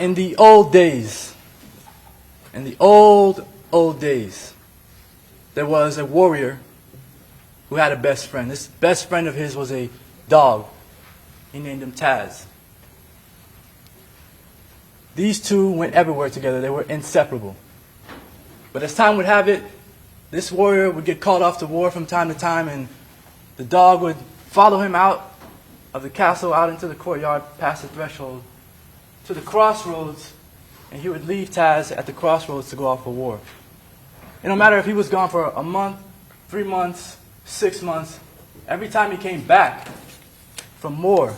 in the old days, old days, there was a warrior who had a best friend. This best friend of his was a dog. He named him Taz. These two went everywhere together. They were inseparable. But as time would have it, this warrior would get called off to war from time to time, and the dog would follow him out of the castle, out into the courtyard, past the threshold, to the crossroads, and he would leave Taz at the crossroads to go off for war. And no matter if he was gone for a month, 3 months, 6 months, every time he came back from war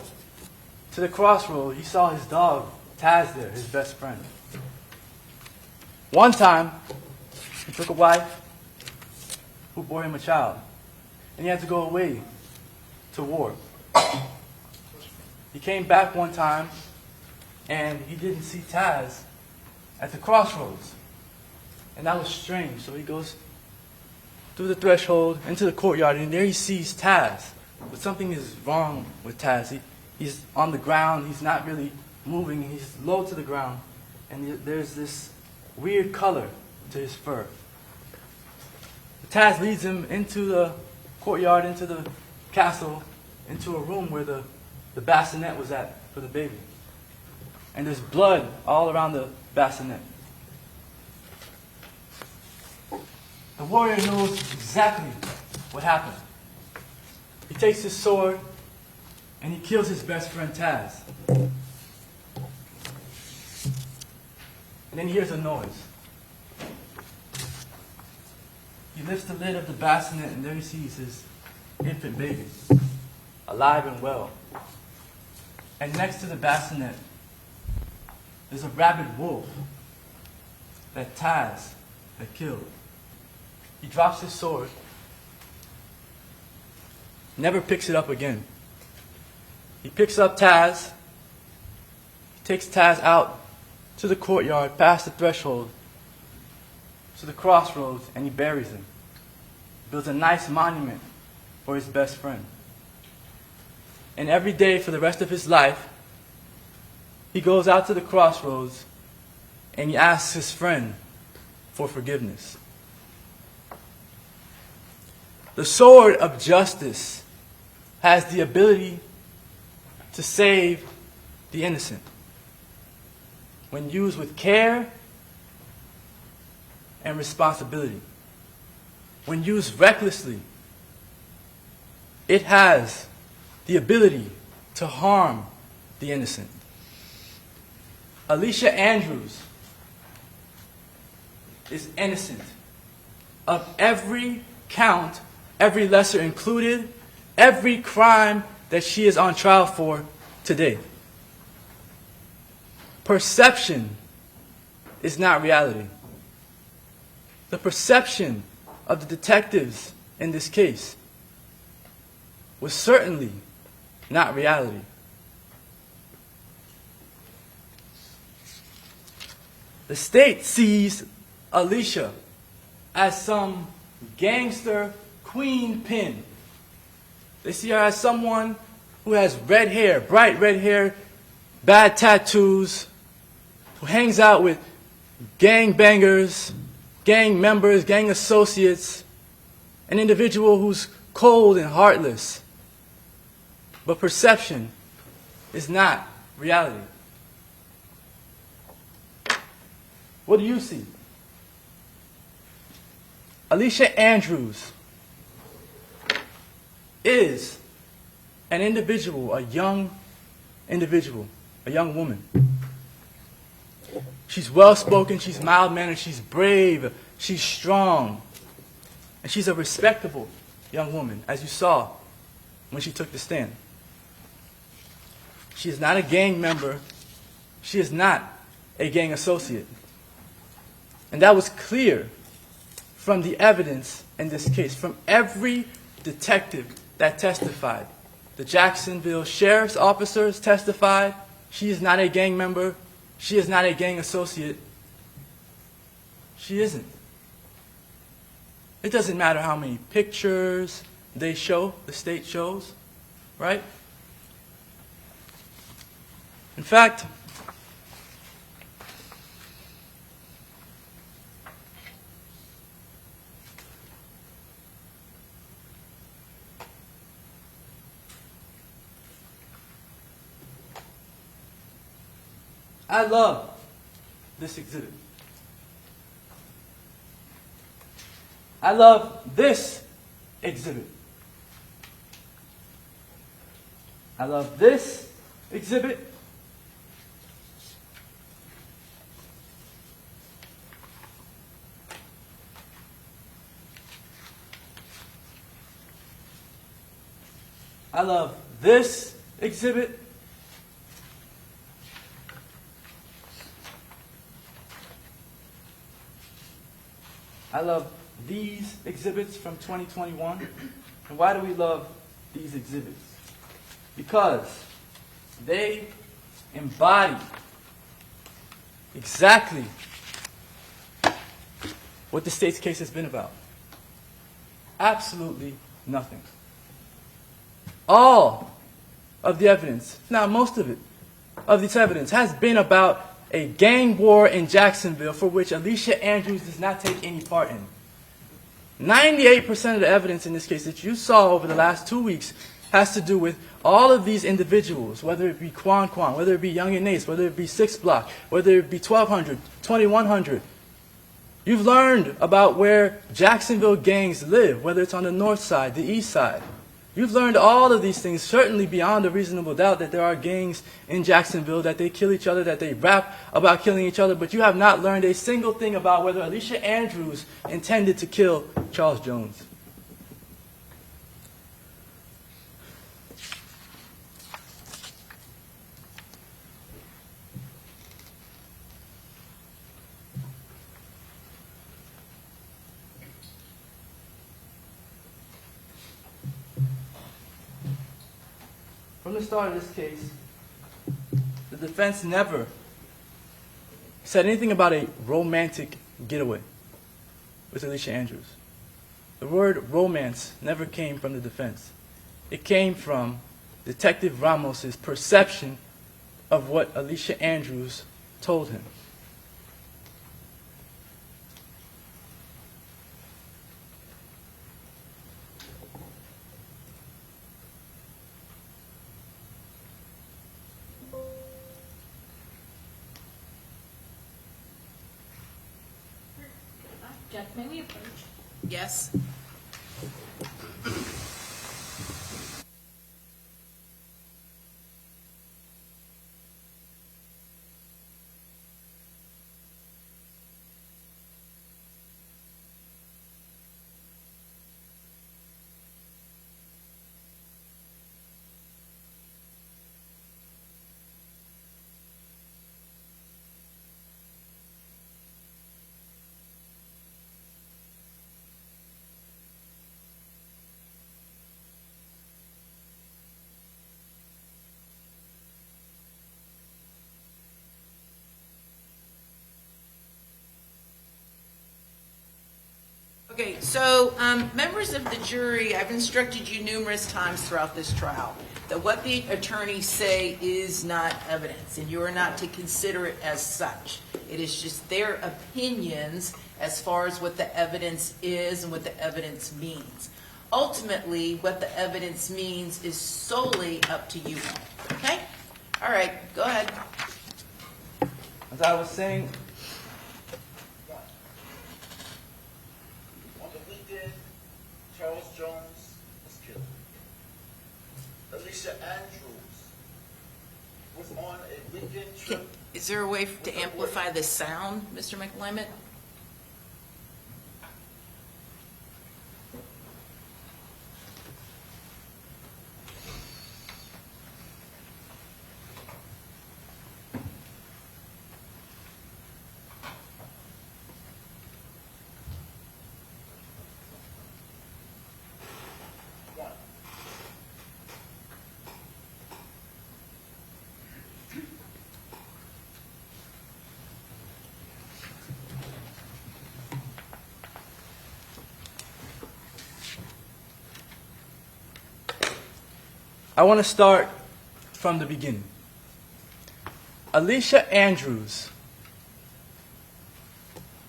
to the crossroads, he saw his dog, Taz, there, his best friend. One time, he took a wife who bore him a child, and he had to go away to war. He came back one time, and he didn't see Taz at the crossroads. And that was strange. So he goes through the threshold into the courtyard, and there he sees Taz. But something is wrong with Taz. He's on the ground. He's not really moving. He's low to the ground. And there's this weird color to his fur. Taz leads him into the courtyard, into the castle, into a room where the bassinet was at for the baby. And there's blood all around the bassinet. The warrior knows exactly what happened. He takes his sword and he kills his best friend Taz. And then he hears a noise. He lifts the lid of the bassinet, and there he sees his infant baby, alive and well. And next to the bassinet, there's a rabid wolf that Taz had killed. He drops his sword, never picks it up again. He picks up Taz, he takes Taz out to the courtyard, past the threshold, to the crossroads, and he buries him. Builds a nice monument for his best friend. And every day for the rest of his life, he goes out to the crossroads and he asks his friend for forgiveness. The sword of justice has the ability to save the innocent when used with care and responsibility. When used recklessly, it has the ability to harm the innocent. Alicia Andrews is innocent of every count, every lesser included, every crime that she is on trial for today. Perception is not reality. The perception of the detectives in this case was certainly not reality. The state sees Alicia as some gangster queen pin. They see her as someone who has red hair, bright red hair, bad tattoos, who hangs out with gang bangers, gang members, gang associates, an individual who's cold and heartless. But perception is not reality. What do you see? Alicia Andrews is an individual, a young individual, a young woman. She's well-spoken, she's mild-mannered, she's brave, she's strong. And she's a respectable young woman, as you saw when she took the stand. She is not a gang member. She is not a gang associate. And that was clear from the evidence in this case, from every detective that testified. The Jacksonville sheriff's officers testified. She is not a gang member. She is not a gang associate. She isn't. It doesn't matter how many pictures they show, the state shows, right? In fact, I love this exhibit. I love this exhibit. I love this exhibit. I love this exhibit. I love these exhibits from 2021. And why do we love these exhibits? Because they embody exactly what the state's case has been about. Absolutely nothing. All of the evidence, now most of it, of this evidence has been about a gang war in Jacksonville for which Alicia Andrews does not take any part in. 98% of the evidence in this case that you saw over the last 2 weeks has to do with all of these individuals, whether it be Quan, whether it be Young and Ace, whether it be 6 Block, whether it be 1200, 2100. You've learned about where Jacksonville gangs live, whether it's on the north side, the east side. You've learned all of these things, certainly beyond a reasonable doubt that there are gangs in Jacksonville, that they kill each other, that they rap about killing each other, but you have not learned a single thing about whether Alicia Andrews intended to kill Charles Jones. From the start of this case, the defense never said anything about a romantic getaway with Alicia Andrews. The word romance never came from the defense. It came from Detective Ramos's perception of what Alicia Andrews told him. Judge, may we approach? Yes. Okay, so members of the jury, I've instructed you numerous times throughout this trial that what the attorneys say is not evidence, and you are not to consider it as such. It is just their opinions as far as what the evidence is and what the evidence means. Ultimately, what the evidence means is solely up to you all. Okay? All right, go ahead. As I was saying, on the weekend, Charles Jones was killed. Alicia Andrews was on a weekend trip. Is there a way to amplify the sound, Mr. McLemont? I want to start from the beginning. Alicia Andrews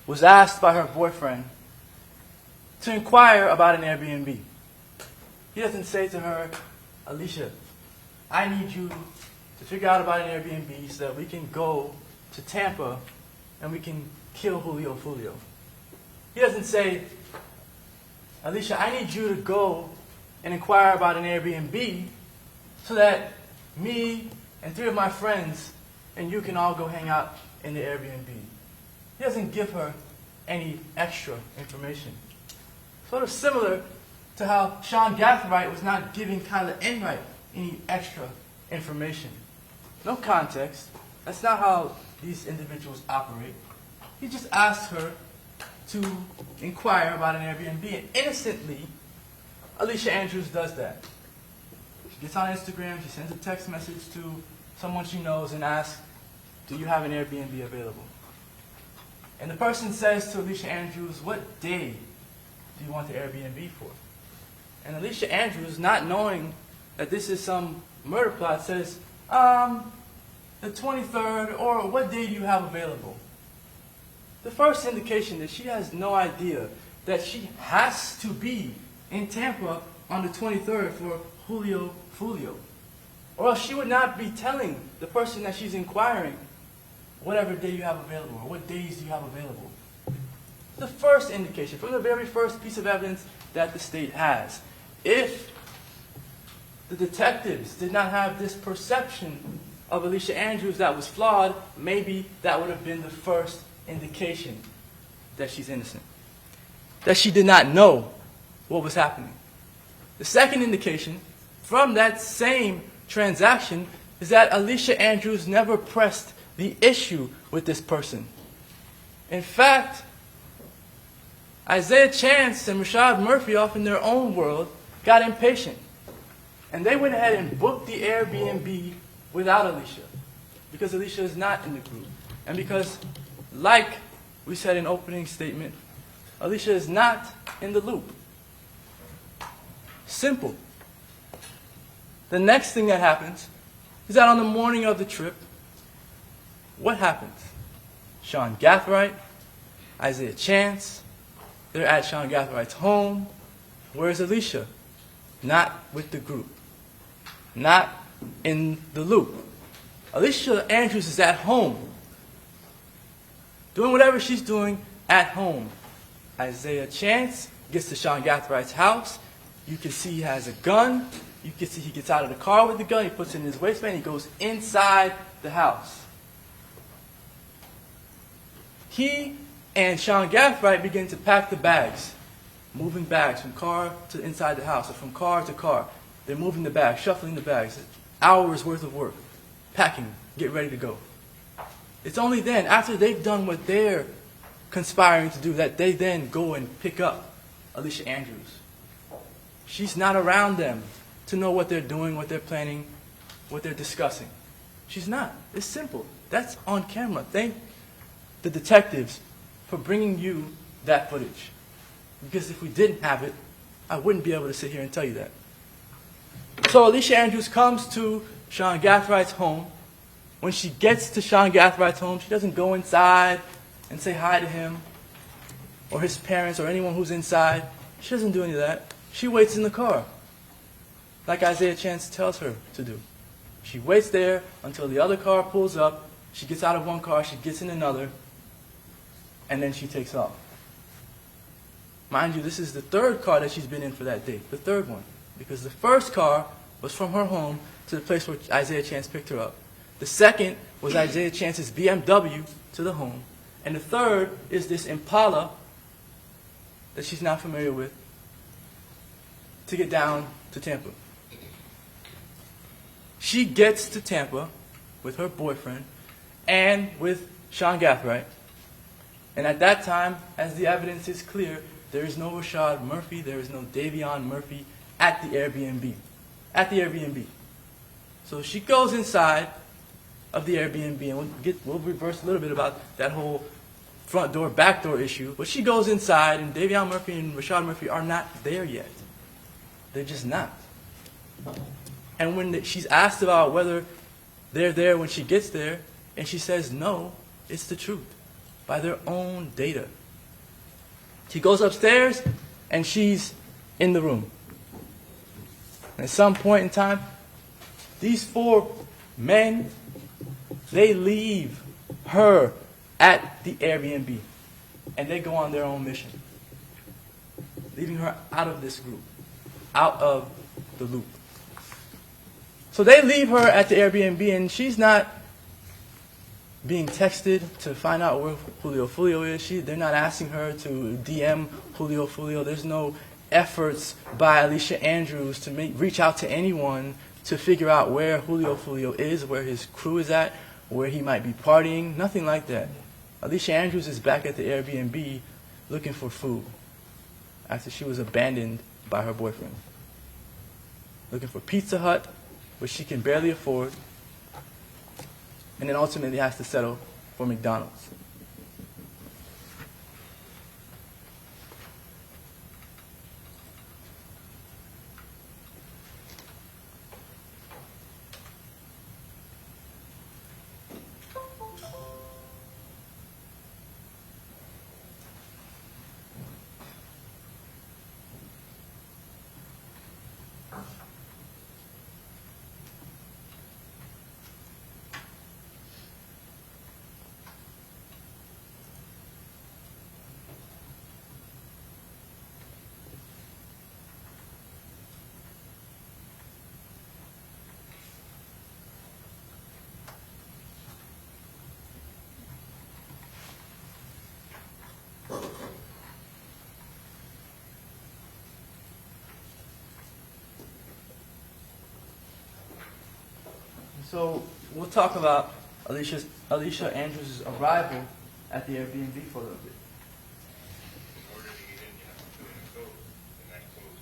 was asked by her boyfriend to inquire about an Airbnb. He doesn't say to her, Alicia, I need you to figure out about an Airbnb so that we can go to Tampa and we can kill Julio Foolio. He doesn't say, Alicia, I need you to go and inquire about an Airbnb so that me and 3 of my friends and you can all go hang out in the Airbnb. He doesn't give her any extra information. Sort of similar to how Sean Gathright was not giving Kyla Enright any extra information. No context. That's not how these individuals operate. He just asked her to inquire about an Airbnb, and innocently, Alicia Andrews does that. She gets on Instagram, she sends a text message to someone she knows and asks, do you have an Airbnb available? And the person says to Alicia Andrews, what day do you want the Airbnb for? And Alicia Andrews, not knowing that this is some murder plot, says, the 23rd, or what day do you have available? The first indication that she has no idea that she has to be in Tampa on the 23rd for Julio Foolio. Or else she would not be telling the person that she's inquiring whatever day you have available, or what days do you have available. The first indication, from the very first piece of evidence that the state has. If the detectives did not have this perception of Alicia Andrews that was flawed, maybe that would have been the first indication that she's innocent. That she did not know what was happening. The second indication from that same transaction is that Alicia Andrews never pressed the issue with this person. In fact, Isaiah Chance and Rashad Murphy, off in their own world, got impatient. And they went ahead and booked the Airbnb without Alicia. Because Alicia is not in the group. And because, like we said in opening statement, Alicia is not in the loop. Simple. The next thing that happens is that on the morning of the trip, what happens? Sean Gathright, Isaiah Chance, they're at Sean Gathright's home. Where's Alicia? Not with the group. Not in the loop. Alicia Andrews is at home, doing whatever she's doing at home. Isaiah Chance gets to Sean Gathright's house. You can see he has a gun. You can see he gets out of the car with the gun. He puts it in his waistband. He goes inside the house. He and Sean Gathright begin to pack the bags, moving bags from car to inside the house, or from car to car. They're moving the bags, shuffling the bags. Hours worth of work. Packing, get ready to go. It's only then, after they've done what they're conspiring to do, that they then go and pick up Alicia Andrews. She's not around them to know what they're doing, what they're planning, what they're discussing. She's not. It's simple. That's on camera. Thank the detectives for bringing you that footage. Because if we didn't have it, I wouldn't be able to sit here and tell you that. So Alicia Andrews comes to Sean Gathright's home. When she gets to Sean Gathright's home, she doesn't go inside and say hi to him or his parents or anyone who's inside. She doesn't do any of that. She waits in the car, like Isaiah Chance tells her to do. She waits there until the other car pulls up. She gets out of one car, she gets in another, and then she takes off. Mind you, this is the third car that she's been in for that day, the third one. Because the first car was from her home to the place where Isaiah Chance picked her up. The second was Isaiah Chance's BMW to the home. And the third is this Impala that she's not familiar with to get down to Tampa. She gets to Tampa with her boyfriend and with Sean Gathright. And at that time, as the evidence is clear, there is no Rashad Murphy, there is no Davion Murphy at the Airbnb. At the Airbnb. So she goes inside of the Airbnb, and we'll reverse a little bit about that whole front door, back door issue. But she goes inside, and Davion Murphy and Rashad Murphy are not there yet. They're just not. And when she's asked about whether they're there when she gets there, and she says no, it's the truth, by their own data. She goes upstairs, and she's in the room. And at some point in time, these four men, they leave her at the Airbnb, and they go on their own mission, leaving her out of this group, out of the loop. So they leave her at the Airbnb, and she's not being texted to find out where Julio Foolio is. They're not asking her to DM Julio Foolio. There's no efforts by Alicia Andrews to reach out to anyone to figure out where Julio Foolio is, where his crew is at, where he might be partying. Nothing like that. Alicia Andrews is back at the Airbnb looking for food after she was abandoned by her boyfriend. Looking for Pizza Hut, which she can barely afford, and then ultimately has to settle for McDonald's. So we'll talk about Alicia Andrews' arrival at the Airbnb for a little bit. In order to get in, you have to put in a code, and that code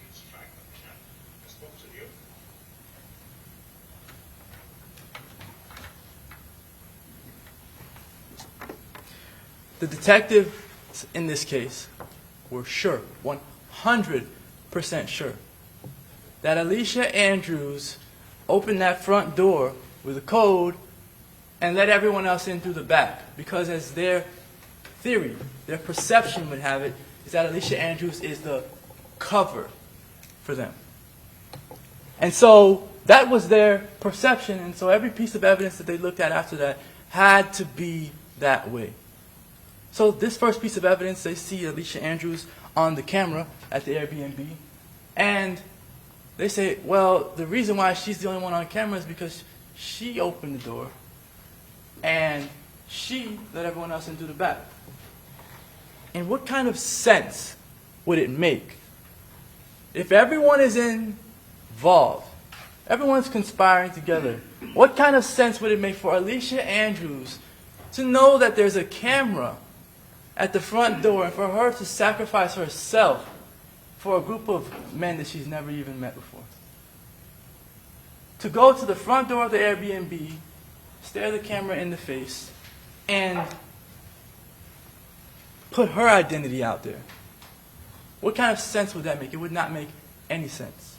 gets tracked on the app. I spoke to the owner. The detectives in this case were sure, 100% sure, that Alicia Andrews opened that front door with a code and let everyone else in through the back. Because as their theory, their perception would have it, is that Alicia Andrews is the cover for them. And so that was their perception, and so every piece of evidence that they looked at after that had to be that way. So this first piece of evidence, they see Alicia Andrews on the camera at the Airbnb, and they say, well, the reason why she's the only one on camera is because she opened the door and she let everyone else in through the back. And what kind of sense would it make if everyone is involved, everyone's conspiring together? What kind of sense would it make for Alicia Andrews to know that there's a camera at the front door and for her to sacrifice herself for a group of men that she's never even met before? To go to the front door of the Airbnb, stare the camera in the face, and put her identity out there. What kind of sense would that make? It would not make any sense.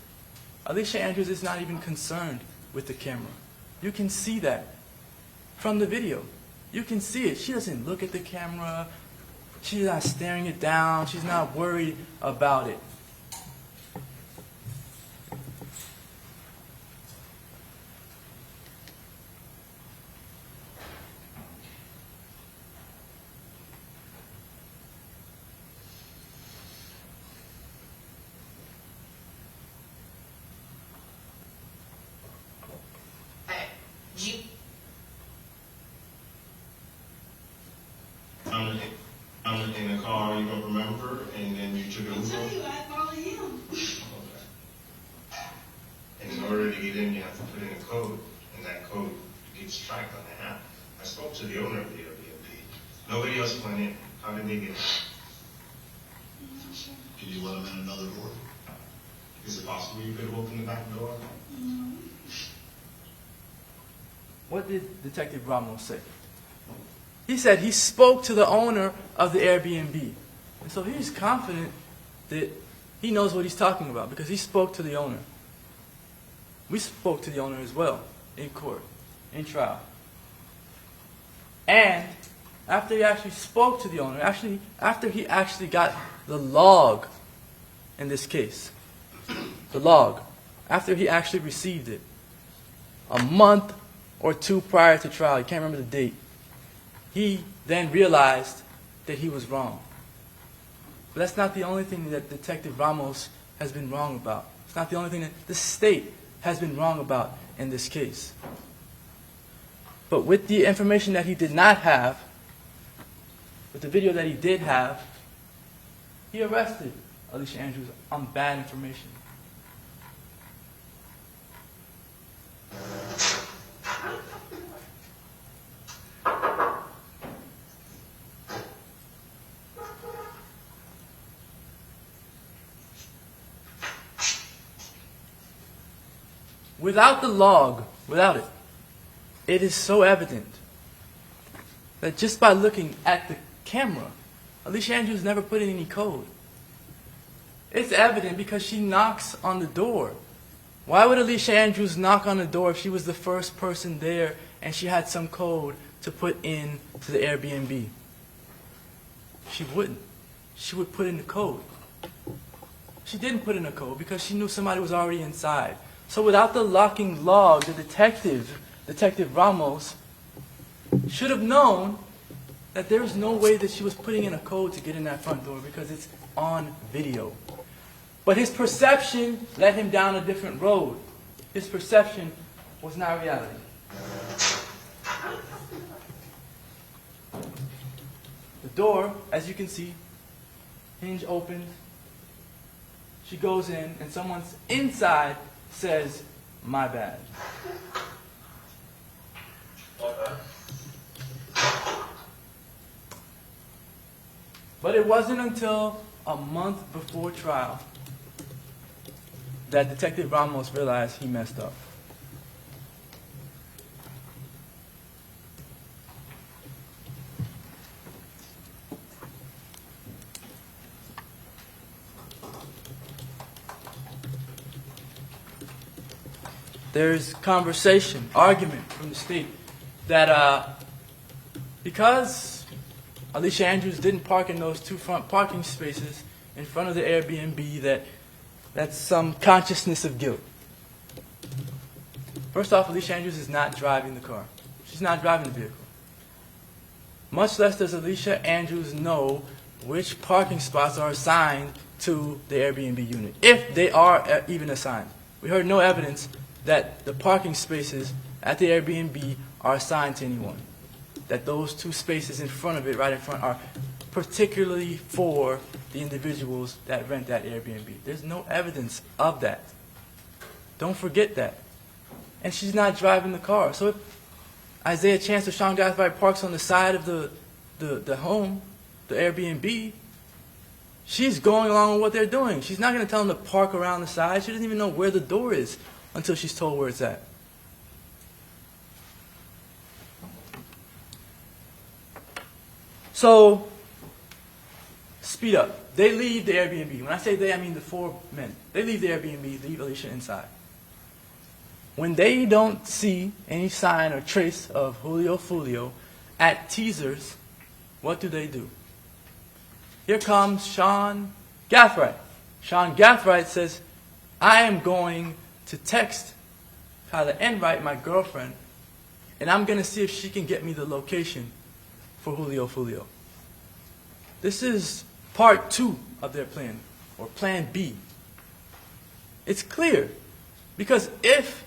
Alicia Andrews is not even concerned with the camera. You can see that from the video. You can see it. She doesn't look at the camera. She's not staring it down. She's not worried about it. I'm in the car, you don't remember, and then you took an Uber? I'll tell you, I follow him. Okay. And in order to get in, you have to put in a code, and that code gets tracked on the app. I spoke to the owner of the Airbnb. Nobody else went in. How did they get in? I'm not sure. Did you let them in another door? Is it possible you could have opened the back door? No. What did Detective Ramos say? He said he spoke to the owner of the Airbnb. And so he's confident that he knows what he's talking about because he spoke to the owner. We spoke to the owner as well in court, in trial. And after he actually spoke to the owner, after he actually got the log in this case, the log, after he actually received it, a month or two prior to trial, you can't remember the date, he then realized that he was wrong. But that's not the only thing that Detective Ramos has been wrong about. It's not the only thing that the state has been wrong about in this case. But with the information that he did not have, with the video that he did have, he arrested Alicia Andrews on bad information. Without the log, without it, it is so evident that just by looking at the camera, Alicia Andrews never put in any code. It's evident because she knocks on the door. Why would Alicia Andrews knock on the door if she was the first person there and she had some code to put in to the Airbnb? She wouldn't. She would put in the code. She didn't put in a code because she knew somebody was already inside. So without the locking log, the Detective Ramos, should have known that there was no way that she was putting in a code to get in that front door because it's on video. But his perception led him down a different road. His perception was not reality. The door, as you can see, hinge opens. She goes in, and someone's inside says, "My bad." But it wasn't until a month before trial that Detective Ramos realized he messed up. There's conversation, argument from the state that because Alicia Andrews didn't park in those two front parking spaces in front of the Airbnb, that's some consciousness of guilt. First off, Alicia Andrews is not driving the car. She's not driving the vehicle. Much less does Alicia Andrews know which parking spots are assigned to the Airbnb unit, if they are even assigned. We heard no evidence that the parking spaces at the Airbnb are assigned to anyone. That those two spaces in front of it, right in front, are particularly for the individuals that rent that Airbnb. There's no evidence of that. Don't forget that. And she's not driving the car. So if Isaiah Chance or Sean Gathright parks on the side of the home, the Airbnb, she's going along with what they're doing. She's not going to tell them to park around the side. She doesn't even know where the door is until she's told where it's at. So, speed up. They leave the Airbnb. When I say they, I mean the four men. They leave the Airbnb, leave Alicia inside. When they don't see any sign or trace of Julio Foolio at Teasers, what do? Here comes Sean Gathright. Sean Gathright says, "I am going to text Kyla Enright, my girlfriend, and I'm going to see if she can get me the location for Julio Foolio." This is part 2 of their plan, or plan B. It's clear, because if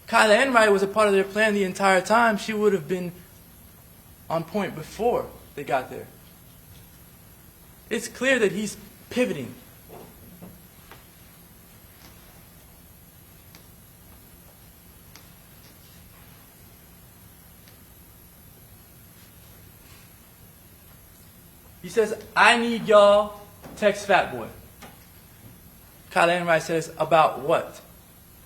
Kyla Enright was a part of their plan the entire time, she would have been on point before they got there. It's clear that he's pivoting. He says, "I need y'all text Fat Boy." Kyla Enright says, "About what?"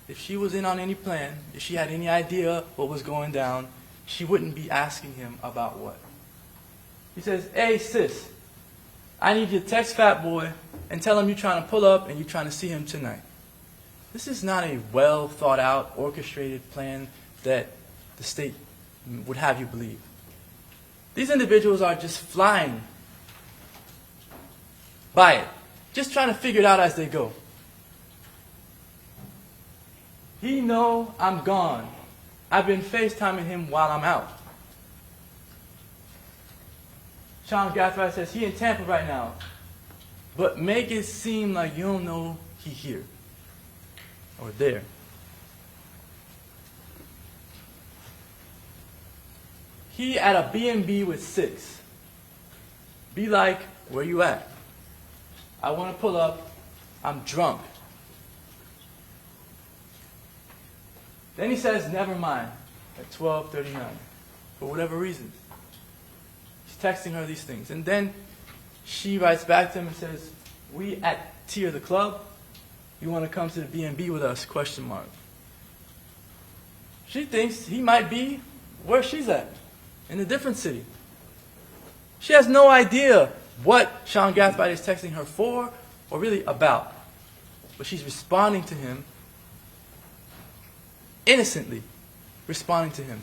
If she was in on any plan, if she had any idea what was going down, she wouldn't be asking him about what. He says, "Hey sis, I need you to text Fat Boy and tell him you're trying to pull up and you're trying to see him tonight." This is not a well thought out, orchestrated plan that the state would have you believe. These individuals are just flying by it, just trying to figure it out as they go. He know I'm gone. I've been FaceTiming him while I'm out. Sean Gathright says he in Tampa right now, but make it seem like you don't know he here or there. He at a B&B with 6. Be like, where you at? I want to pull up. I'm drunk. Then he says, never mind, at 12:39, for whatever reason. He's texting her these things. And then she writes back to him and says, we at Tier the Club? You want to come to the B&B with us? Question mark. She thinks he might be where she's at, in a different city. She has no idea what Sean Gathright is texting her for or really about. But she's responding to him, innocently responding to him.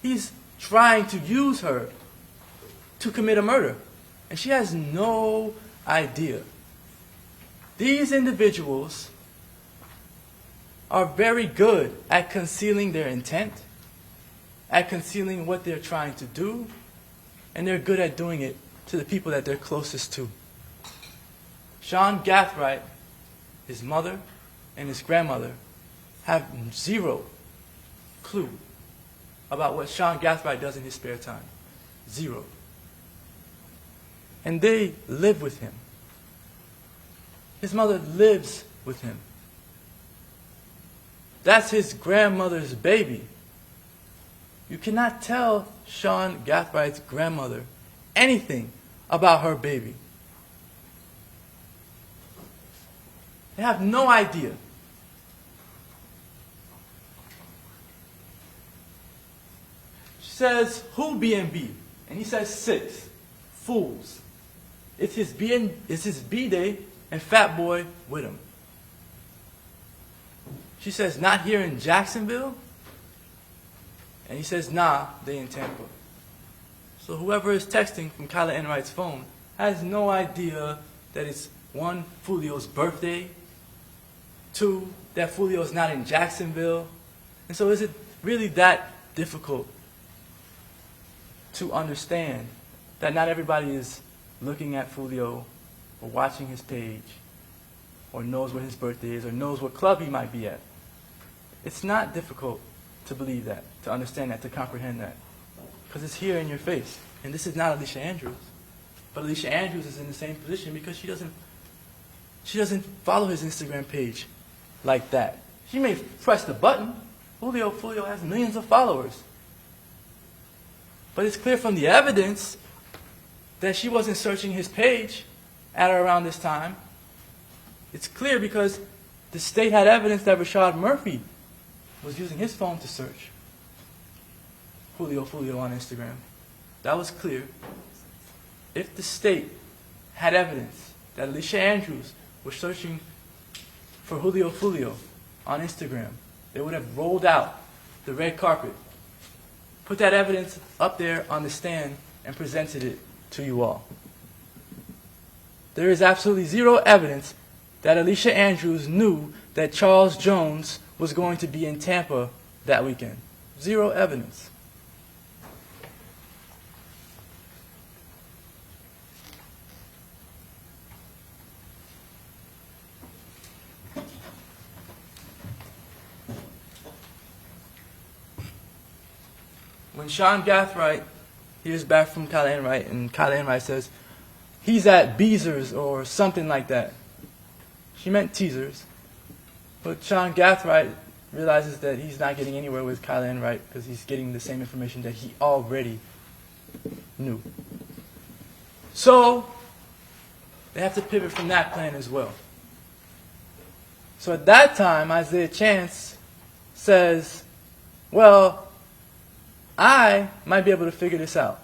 He's trying to use her to commit a murder. And she has no idea. These individuals are very good at concealing their intent, at concealing what they're trying to do, and they're good at doing it to the people that they're closest to. Sean Gathright, his mother, and his grandmother have zero clue about what Sean Gathright does in his spare time. Zero. And they live with him. His mother lives with him. That's his grandmother's baby. You cannot tell Sean Gathwright's grandmother anything about her baby. They have no idea. She says, who B&B? And he says 6. Fools. It's his B-Day and Fat Boy with him. She says, not here in Jacksonville? And he says, nah, they in Tampa. So whoever is texting from Kyla Enright's phone has no idea that it's 1, Foolio's birthday, 2, that Foolio is not in Jacksonville. And so is it really that difficult to understand that not everybody is looking at Foolio or watching his page or knows what his birthday is or knows what club he might be at? It's not difficult to believe that, to understand that, to comprehend that. Because it's here in your face. And this is not Alicia Andrews. But Alicia Andrews is in the same position because she doesn't follow his Instagram page like that. She may press the button. Julio has millions of followers. But it's clear from the evidence that she wasn't searching his page at or around this time. It's clear because the state had evidence that Rashad Murphy was using his phone to search Julio Foolio on Instagram. That was clear. If the state had evidence that Alicia Andrews was searching for Julio Foolio on Instagram, they would have rolled out the red carpet, put that evidence up there on the stand, and presented it to you all. There is absolutely zero evidence that Alicia Andrews knew that Charles Jones was going to be in Tampa that weekend. Zero evidence. When Sean Gathright hears back from Kyla Enright, and Kyla Enright says, he's at Beezer's or something like that. She meant Teasers. But Sean Gathright realizes that he's not getting anywhere with Kyla Enright because he's getting the same information that he already knew. So they have to pivot from that plan as well. So at that time, Isaiah Chance says, well, I might be able to figure this out.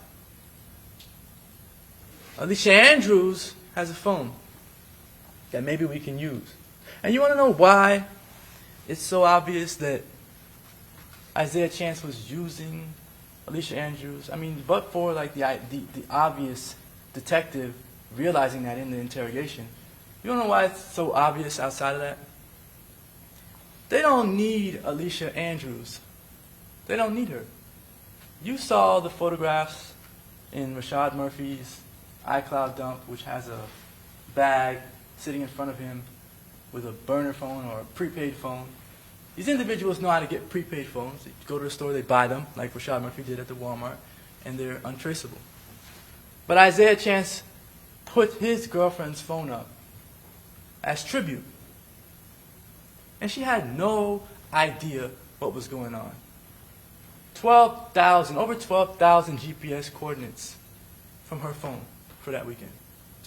Alicia Andrews has a phone that maybe we can use. And you want to know why it's so obvious that Isaiah Chance was using Alicia Andrews? I mean, but for like the obvious detective realizing that in the interrogation. You don't know why it's so obvious outside of that? They don't need Alicia Andrews. They don't need her. You saw the photographs in Rashad Murphy's iCloud dump, which has a bag sitting in front of him with a burner phone or a prepaid phone. These individuals know how to get prepaid phones. They go to the store, they buy them, like Rashad Murphy did at the Walmart, and they're untraceable. But Isaiah Chance put his girlfriend's phone up as tribute. And she had no idea what was going on. Over 12,000 GPS coordinates from her phone for that weekend.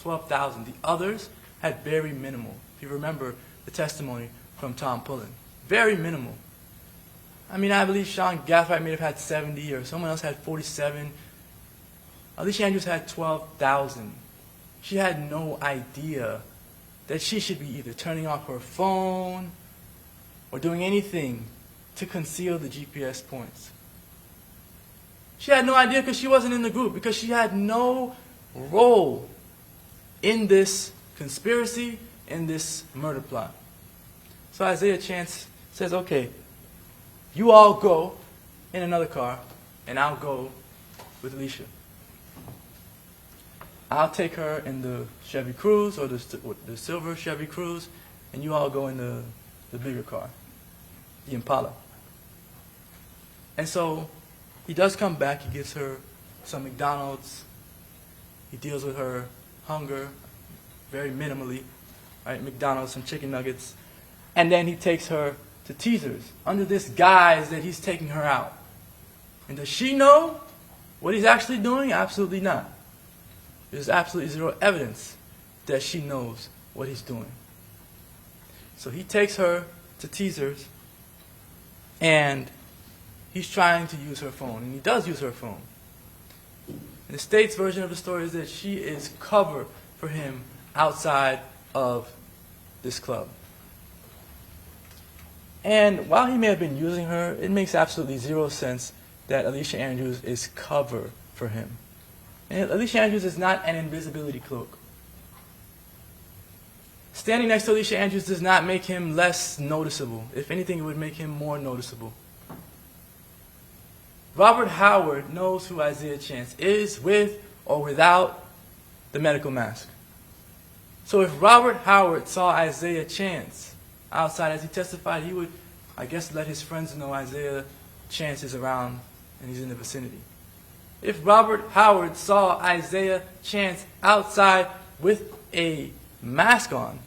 12,000. The others had very minimal. If you remember the testimony from Tom Pullen. Very minimal. I mean, I believe Sean Gathright may have had 70 or someone else had 47. Alicia Andrews had 12,000. She had no idea that she should be either turning off her phone or doing anything to conceal the GPS points. She had no idea because she wasn't in the group, because she had no role in this conspiracy, in this murder plot. So Isaiah Chance says, okay, you all go in another car, and I'll go with Alicia. I'll take her in the Chevy Cruze, or the silver Chevy Cruze, and you all go in the bigger car, the Impala. And so he does come back. He gives her some McDonald's. He deals with her hunger very minimally. Right? McDonald's, some chicken nuggets. And then he takes her to Teasers under this guise that he's taking her out. And does she know what he's actually doing? Absolutely not. There's absolutely zero evidence that she knows what he's doing. So he takes her to Teasers, and he's trying to use her phone, and he does use her phone. And the state's version of the story is that she is cover for him outside of this club. And while he may have been using her, it makes absolutely zero sense that Alicia Andrews is cover for him. And Alicia Andrews is not an invisibility cloak. Standing next to Alicia Andrews does not make him less noticeable. If anything, it would make him more noticeable. Robert Howard knows who Isaiah Chance is, with or without the medical mask. So if Robert Howard saw Isaiah Chance outside as he testified, he would, I guess, let his friends know Isaiah Chance is around and he's in the vicinity. If Robert Howard saw Isaiah Chance outside with a mask on,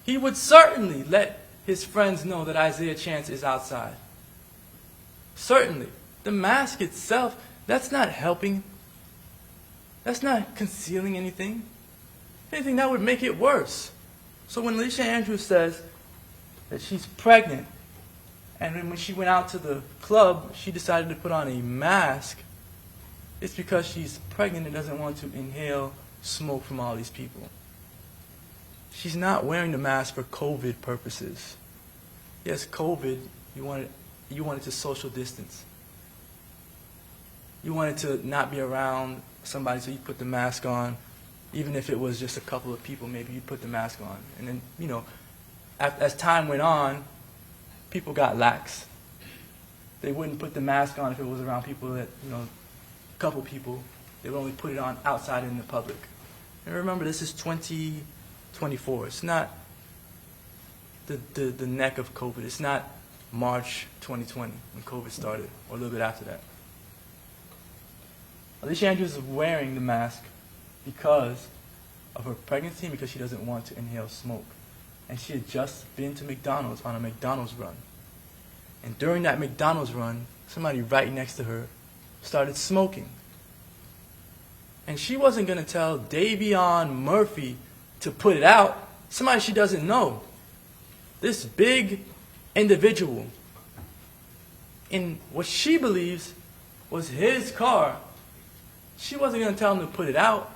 he would certainly let his friends know that Isaiah Chance is outside. Certainly. The mask itself, that's not helping. That's not concealing anything. If anything, that would make it worse. So when Alicia Andrews says that she's pregnant, and then when she went out to the club, she decided to put on a mask, it's because she's pregnant and doesn't want to inhale smoke from all these people. She's not wearing the mask for COVID purposes. Yes, COVID, you wanted to social distance. You wanted to not be around somebody, so you put the mask on. Even if it was just a couple of people, maybe you put the mask on. And then, as time went on, people got lax. They wouldn't put the mask on if it was around people that, a couple people. They would only put it on outside in the public. And remember, this is 2024. It's not the neck of COVID. It's not March 2020 when COVID started, or a little bit after that. Alicia Andrews is wearing the mask because of her pregnancy and because she doesn't want to inhale smoke. And she had just been to McDonald's on a McDonald's run. And during that McDonald's run, somebody right next to her started smoking. And she wasn't going to tell Davion Murphy to put it out. Somebody she doesn't know. This big individual in what she believes was his car. She wasn't going to tell him to put it out.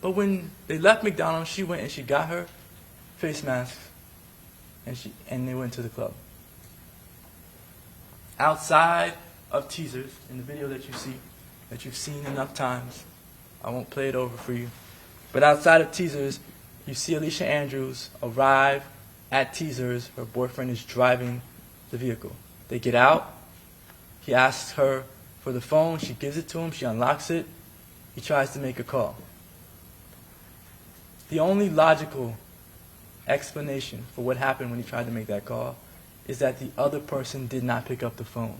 But when they left McDonald's, she went and she got her face mask, and they went to the club. Outside of Teasers, in the video that you see, that you've seen enough times, I won't play it over for you, but outside of Teasers, you see Alicia Andrews arrive at Teasers. Her boyfriend is driving the vehicle. They get out. He asks her for the phone. She gives it to him. She unlocks it. He tries to make a call. The only logical explanation for what happened when he tried to make that call is that the other person did not pick up the phone.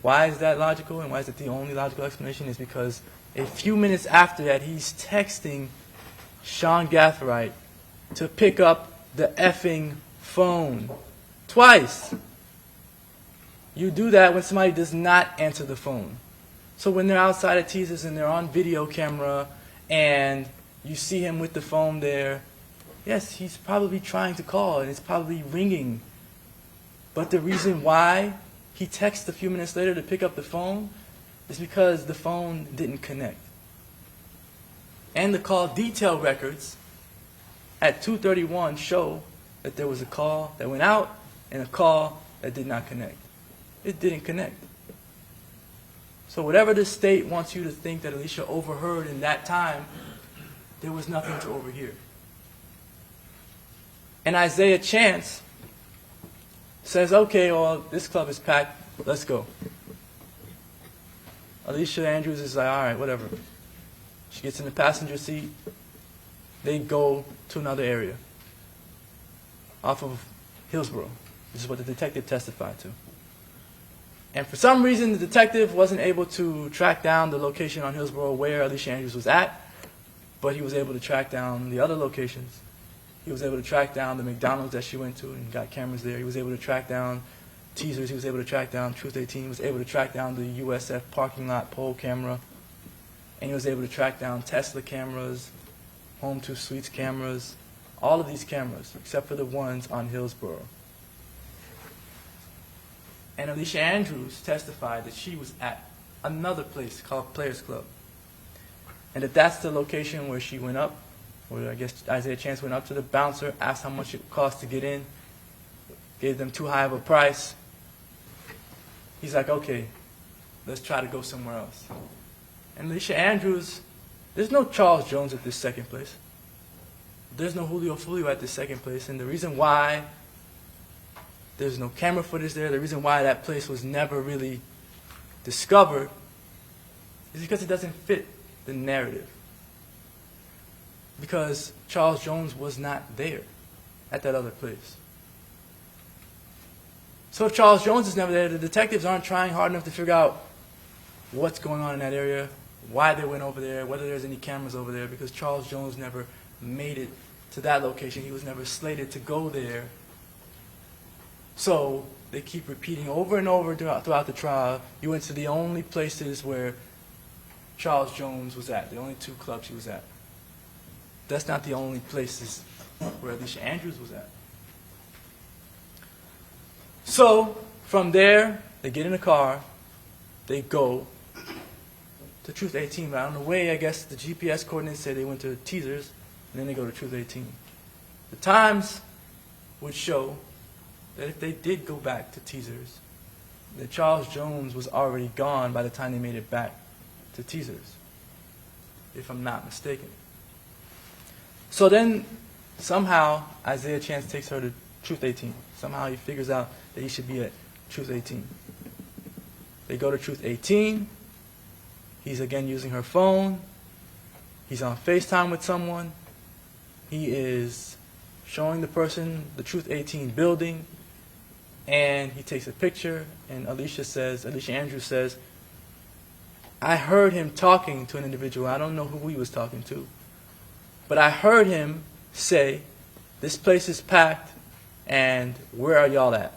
Why is that logical, and why is it the only logical explanation? Is because a few minutes after that, he's texting Sean Gatherite to pick up the effing phone. Twice. You do that when somebody does not answer the phone. So when they're outside at Teasers and they're on video camera and you see him with the phone there, yes, he's probably trying to call and it's probably ringing. But the reason why he texts a few minutes later to pick up the phone is because the phone didn't connect. And the call detail records at 2:31 show that there was a call that went out and a call that did not connect. It didn't connect. So whatever the state wants you to think that Alicia overheard in that time, there was nothing to overhear. And Isaiah Chance says, okay, well, this club is packed, let's go. Alicia Andrews is like, all right, whatever. She gets in the passenger seat. They go to another area off of Hillsborough. This is what the detective testified to. And for some reason, the detective wasn't able to track down the location on Hillsborough where Alicia Andrews was at, but he was able to track down the other locations. He was able to track down the McDonald's that she went to and got cameras there. He was able to track down Teasers. He was able to track down Truth 18. He was able to track down the USF parking lot pole camera. And he was able to track down Tesla cameras, Home 2 Suites cameras, all of these cameras, except for the ones on Hillsborough. And Alicia Andrews testified that she was at another place called Players Club. And that that's the location where she went up, where I guess Isaiah Chance went up to the bouncer, asked how much it cost to get in, gave them too high of a price. He's like, okay, let's try to go somewhere else. And Alicia Andrews, there's no Charles Jones at this second place. There's no Julio Foolio at this second place. And the reason why there's no camera footage there, the reason why that place was never really discovered is because it doesn't fit the narrative. Because Charles Jones was not there at that other place. So if Charles Jones is never there, the detectives aren't trying hard enough to figure out what's going on in that area, why they went over there, whether there's any cameras over there, because Charles Jones never made it to that location. He was never slated to go there. So they keep repeating over and over throughout the trial, you went to the only places where Charles Jones was at, the only two clubs he was at. That's not the only places where Alicia Andrews was at. So from there, they get in the car, they go to Truth 18. But on the way, I guess the GPS coordinates say they went to Teasers, and then they go to Truth 18. The times would show that if they did go back to Teasers, that Charles Jones was already gone by the time they made it back to Teasers, if I'm not mistaken. So then, somehow, Isaiah Chance takes her to Truth 18. Somehow he figures out that he should be at Truth 18. They go to Truth 18. He's again using her phone. He's on FaceTime with someone. He is showing the person the Truth 18 building. And he takes a picture, and Alicia Andrews says, I heard him talking to an individual. I don't know who he was talking to. But I heard him say, this place is packed, and where are y'all at?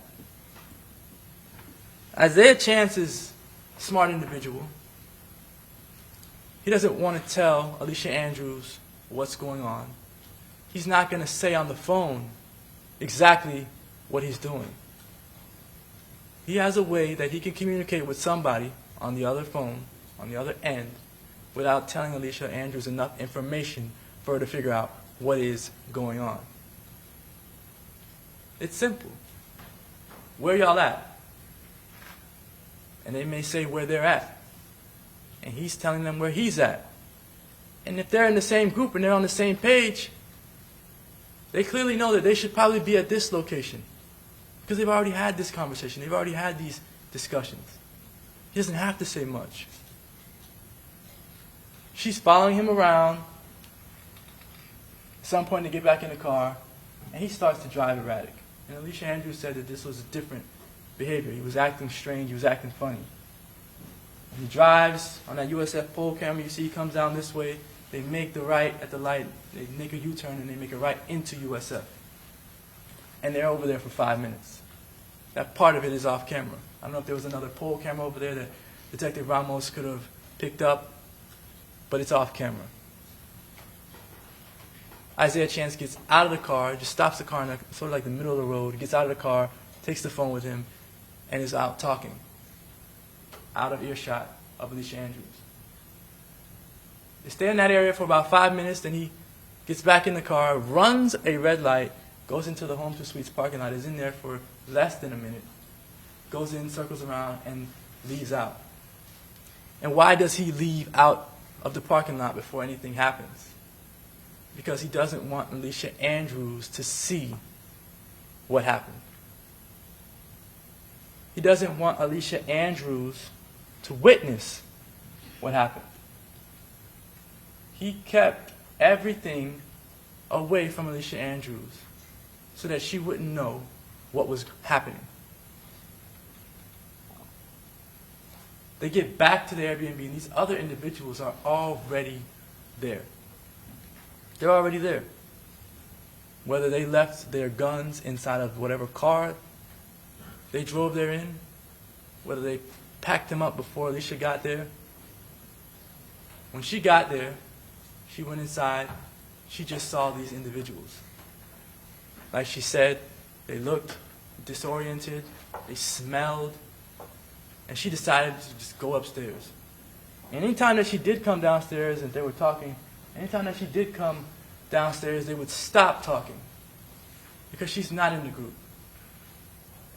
Isaiah Chance is a smart individual. He doesn't want to tell Alicia Andrews what's going on. He's not going to say on the phone exactly what he's doing. He has a way that he can communicate with somebody on the other phone, on the other end, without telling Alicia Andrews enough information for her to figure out what is going on. It's simple. Where y'all at? And they may say where they're at. And he's telling them where he's at. And if they're in the same group and they're on the same page, they clearly know that they should probably be at this location. Because they've already had this conversation. They've already had these discussions. He doesn't have to say much. She's following him around. At some point, they get back in the car, and he starts to drive erratic. And Alicia Andrews said that this was a different behavior. He was acting strange. He was acting funny. He drives on that USF pole camera. You see he comes down this way. They make the right at the light. They make a U-turn, and they make a right into USF. And they're over there for 5 minutes. That part of it is off camera. I don't know if there was another pole camera over there that Detective Ramos could have picked up, but it's off camera. Isaiah Chance gets out of the car, just stops the car in sort of like the middle of the road, gets out of the car, takes the phone with him, and is out talking, out of earshot of Alicia Andrews. They stay in that area for about 5 minutes, then he gets back in the car, runs a red light, goes into the Home 2 Suites parking lot, is in there for less than a minute, goes in, circles around, and leaves out. And why does he leave out of the parking lot before anything happens? Because he doesn't want Alicia Andrews to see what happened. He doesn't want Alicia Andrews to witness what happened. He kept everything away from Alicia Andrews so that she wouldn't know what was happening. They get back to the Airbnb, and these other individuals are already there. They're already there. Whether they left their guns inside of whatever car they drove there in, whether they packed them up before Alicia got there. When she got there, she went inside, she just saw these individuals. Like she said, they looked disoriented, they smelled, and she decided to just go upstairs. And anytime that she did come downstairs and they were talking, anytime that she did come downstairs, they would stop talking because she's not in the group.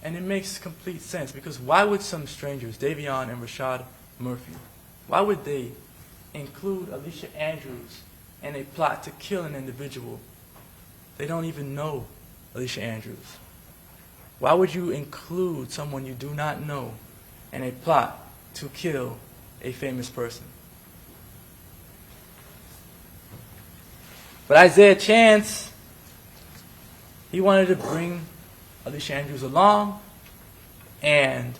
And it makes complete sense, because why would some strangers, Davion and Rashad Murphy, why would they include Alicia Andrews in a plot to kill an individual? They don't even know Alicia Andrews. Why would you include someone you do not know in a plot to kill a famous person? But Isaiah Chance, he wanted to bring Alicia Andrews along, and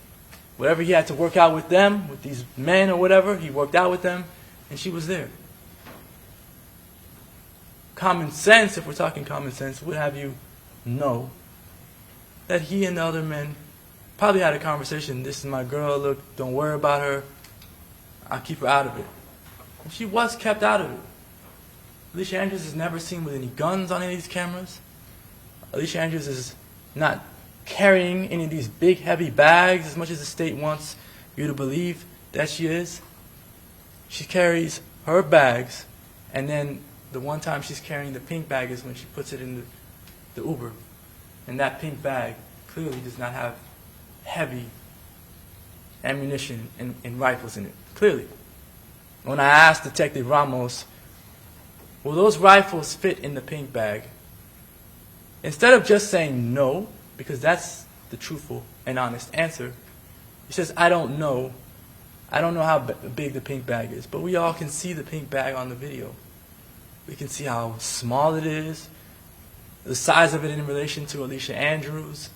whatever he had to work out with them, with these men or whatever, he worked out with them, and she was there. Common sense, if we're talking common sense, would have you know that he and the other men probably had a conversation. This is my girl, look, don't worry about her. I'll keep her out of it. And she was kept out of it. Alicia Andrews is never seen with any guns on any of these cameras. Alicia Andrews is not carrying any of these big, heavy bags as much as the state wants you to believe that she is. She carries her bags, and then the one time she's carrying the pink bag is when she puts it in the Uber. And that pink bag clearly does not have heavy ammunition and rifles in it. Clearly. When I asked Detective Ramos, will those rifles fit in the pink bag? Instead of just saying no, because that's the truthful and honest answer, he says, I don't know. I don't know how big the pink bag is, but we all can see the pink bag on the video. We can see how small it is, the size of it in relation to Alicia Andrews.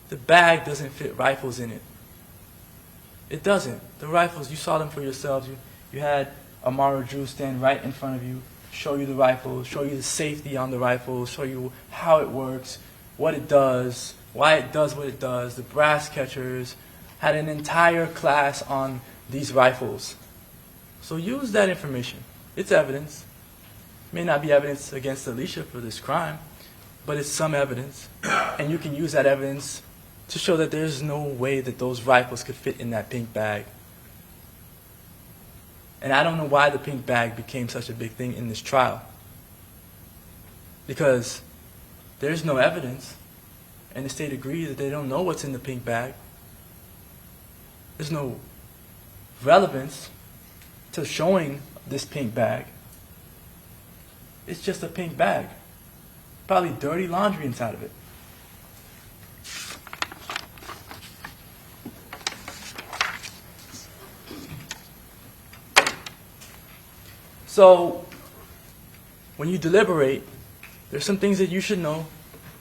The bag doesn't fit rifles in it. It doesn't. The rifles, you saw them for yourselves. You had Amara Drew stand right in front of you, show you the rifle, show you the safety on the rifle, show you how it works, what it does, why it does what it does. The brass catchers had an entire class on these rifles. So use that information. It's evidence. It may not be evidence against Alicia for this crime, but it's some evidence. And you can use that evidence to show that there's no way that those rifles could fit in that pink bag. And I don't know why the pink bag became such a big thing in this trial. Because there's no evidence, and the state agrees that they don't know what's in the pink bag. There's no relevance to showing this pink bag. It's just a pink bag. Probably dirty laundry inside of it. So, when you deliberate, there's some things that you should know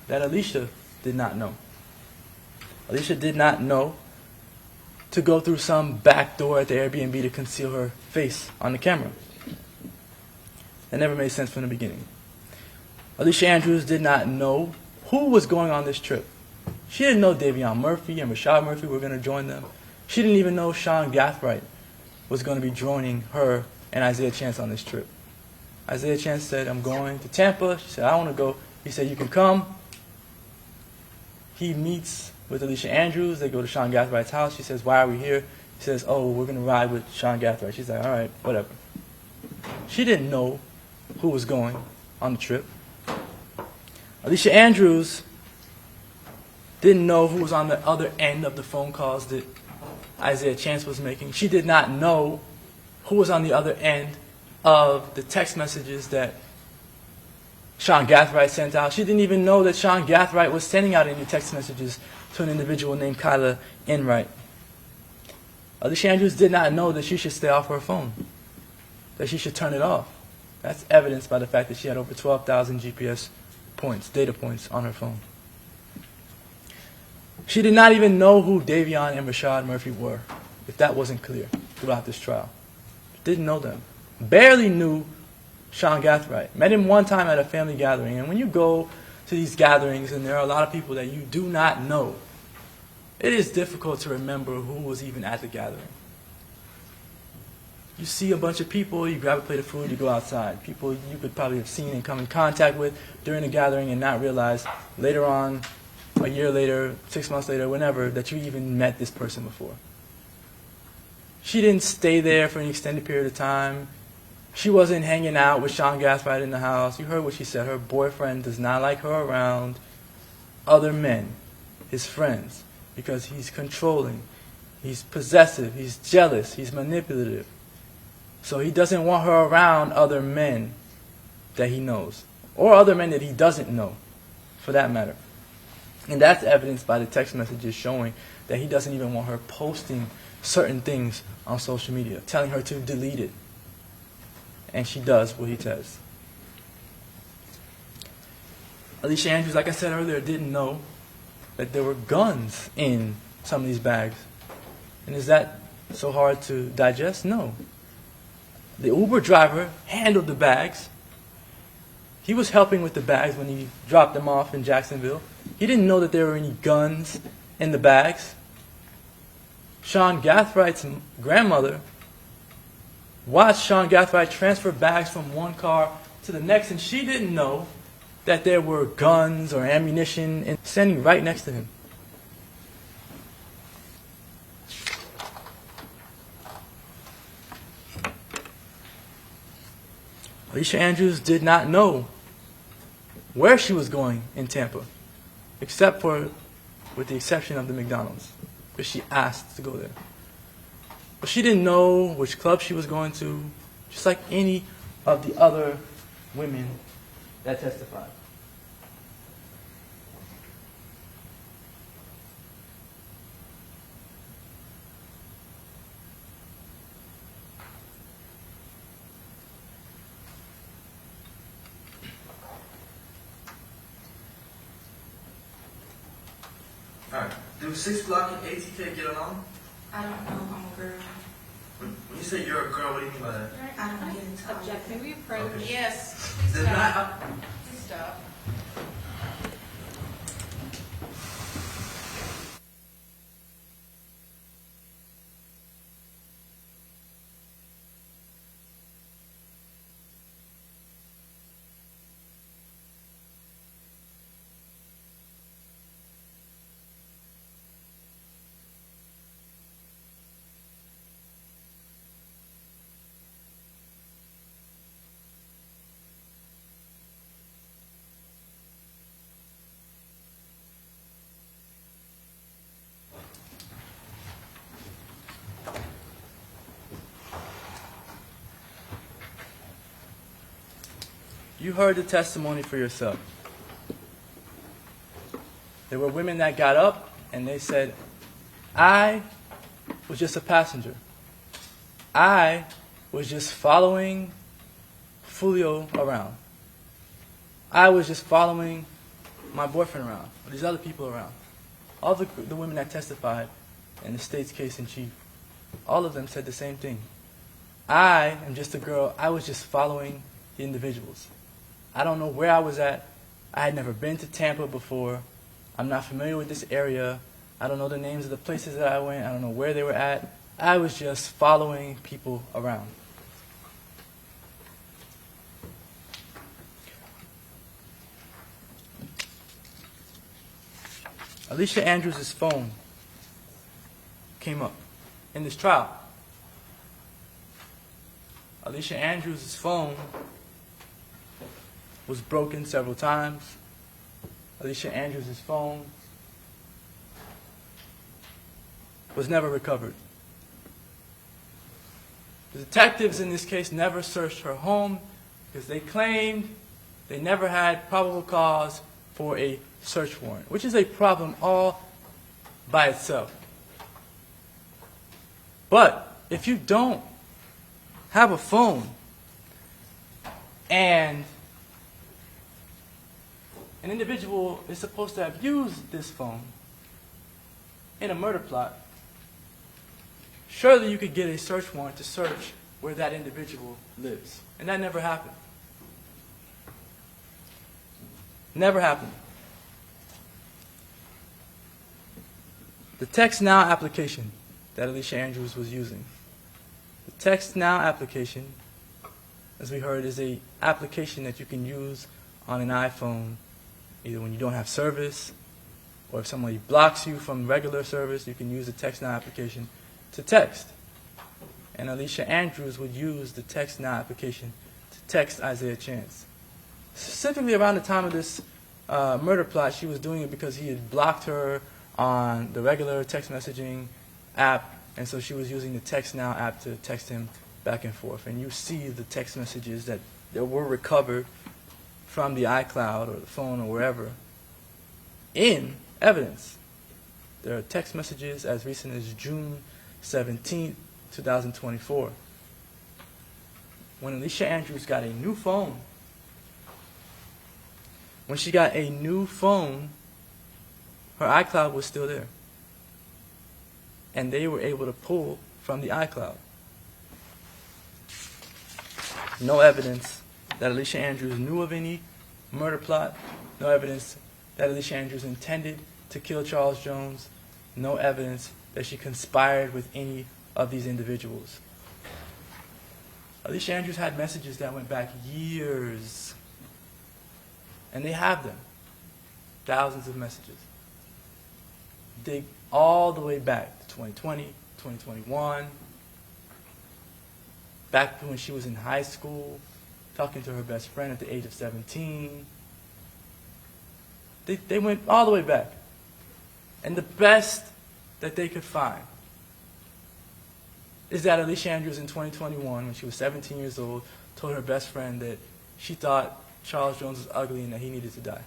that Alicia did not know. Alicia did not know to go through some back door at the Airbnb to conceal her face on the camera. That never made sense from the beginning. Alicia Andrews did not know who was going on this trip. She didn't know Davion Murphy and Rashad Murphy were going to join them. She didn't even know Sean Gathright was going to be joining her and Isaiah Chance on this trip. Isaiah Chance said, I'm going to Tampa. She said, I want to go. He said, you can come. He meets with Alicia Andrews. They go to Sean Gathright's house. She says, why are we here? He says, oh, we're going to ride with Sean Gathright. She's like, all right, whatever. She didn't know who was going on the trip. Alicia Andrews didn't know who was on the other end of the phone calls that Isaiah Chance was making. She did not know who was on the other end of the text messages that Sean Gathright sent out. She didn't even know that Sean Gathright was sending out any text messages to an individual named Kyla Enright. Alicia Andrews did not know that she should stay off her phone, that she should turn it off. That's evidenced by the fact that she had over 12,000 GPS points, data points on her phone. She did not even know who Davion and Rashad Murphy were, if that wasn't clear throughout this trial. Didn't know them. Barely knew Sean Gathright. Met him one time at a family gathering. And when you go to these gatherings and there are a lot of people that you do not know, it is difficult to remember who was even at the gathering. You see a bunch of people, you grab a plate of food, you go outside. People you could probably have seen and come in contact with during the gathering and not realize later on, a year later, 6 months later, whenever, that you even met this person before. She didn't stay there for an extended period of time. She wasn't hanging out with Sean Gathright in the house. You heard what she said. Her boyfriend does not like her around other men, his friends, because he's controlling, he's possessive, he's jealous, he's manipulative. So he doesn't want her around other men that he knows, or other men that he doesn't know, for that matter. And that's evidenced by the text messages showing that he doesn't even want her posting certain things on social media, telling her to delete it. And she does what he says. Alicia Andrews, like I said earlier, didn't know that there were guns in some of these bags. And is that so hard to digest? No. The Uber driver handled the bags. He was helping with the bags when he dropped them off in Jacksonville. He didn't know that there were any guns in the bags. Sean Gathright's grandmother watched Sean Gathright transfer bags from one car to the next, and she didn't know that there were guns or ammunition standing right next to him. Alicia Andrews did not know where she was going in Tampa, except for, with the exception of the McDonald's, because she asked to go there. But she didn't know which club she was going to, just like any of the other women that testified. Alright, do 6 Block and ATK get along? I don't know. I'm a girl. When you say you're a girl, what do you mean by that? I don't get into all Object. that. May we approach? Okay. Yes, Then I- Please stop. You heard the testimony for yourself. There were women that got up and they said, I was just a passenger. I was just following Foolio around. I was just following my boyfriend around, or these other people around. All the women that testified in the state's case in chief, all of them said the same thing. I am just a girl. I was just following the individuals. I don't know where I was at. I had never been to Tampa before. I'm not familiar with this area. I don't know the names of the places that I went. I don't know where they were at. I was just following people around. Alicia Andrews' phone came up in this trial. Alicia Andrews' phone was broken several times. Alicia Andrews' phone was never recovered. The detectives in this case never searched her home because they claimed they never had probable cause for a search warrant, which is a problem all by itself. But if you don't have a phone and an individual is supposed to have used this phone in a murder plot, surely you could get a search warrant to search where that individual lives. And that never happened. Never happened. The Text Now application that Alicia Andrews was using. The Text Now application, as we heard, is an application that you can use on an iPhone either when you don't have service or if somebody blocks you from regular service, you can use the Text Now application to text. And Alicia Andrews would use the Text Now application to text Isaiah Chance. Specifically around the time of this murder plot, she was doing it because he had blocked her on the regular text messaging app, and so she was using the Text Now app to text him back and forth. And you see the text messages that were recovered from the iCloud or the phone or wherever in evidence. There are text messages as recent as June 17, 2024. When Alicia Andrews got a new phone, when she got a new phone, her iCloud was still there. And they were able to pull from the iCloud. No evidence that Alicia Andrews knew of any murder plot. No evidence that Alicia Andrews intended to kill Charles Jones. No evidence that she conspired with any of these individuals. Alicia Andrews had messages that went back years. And they have them. Thousands of messages. Dig all the way back to 2020, 2021. Back when she was in high school, talking to her best friend at the age of 17. They went all the way back. And the best that they could find is that Alicia Andrews in 2021, when she was 17 years old, told her best friend that she thought Charles Jones was ugly and that he needed to die.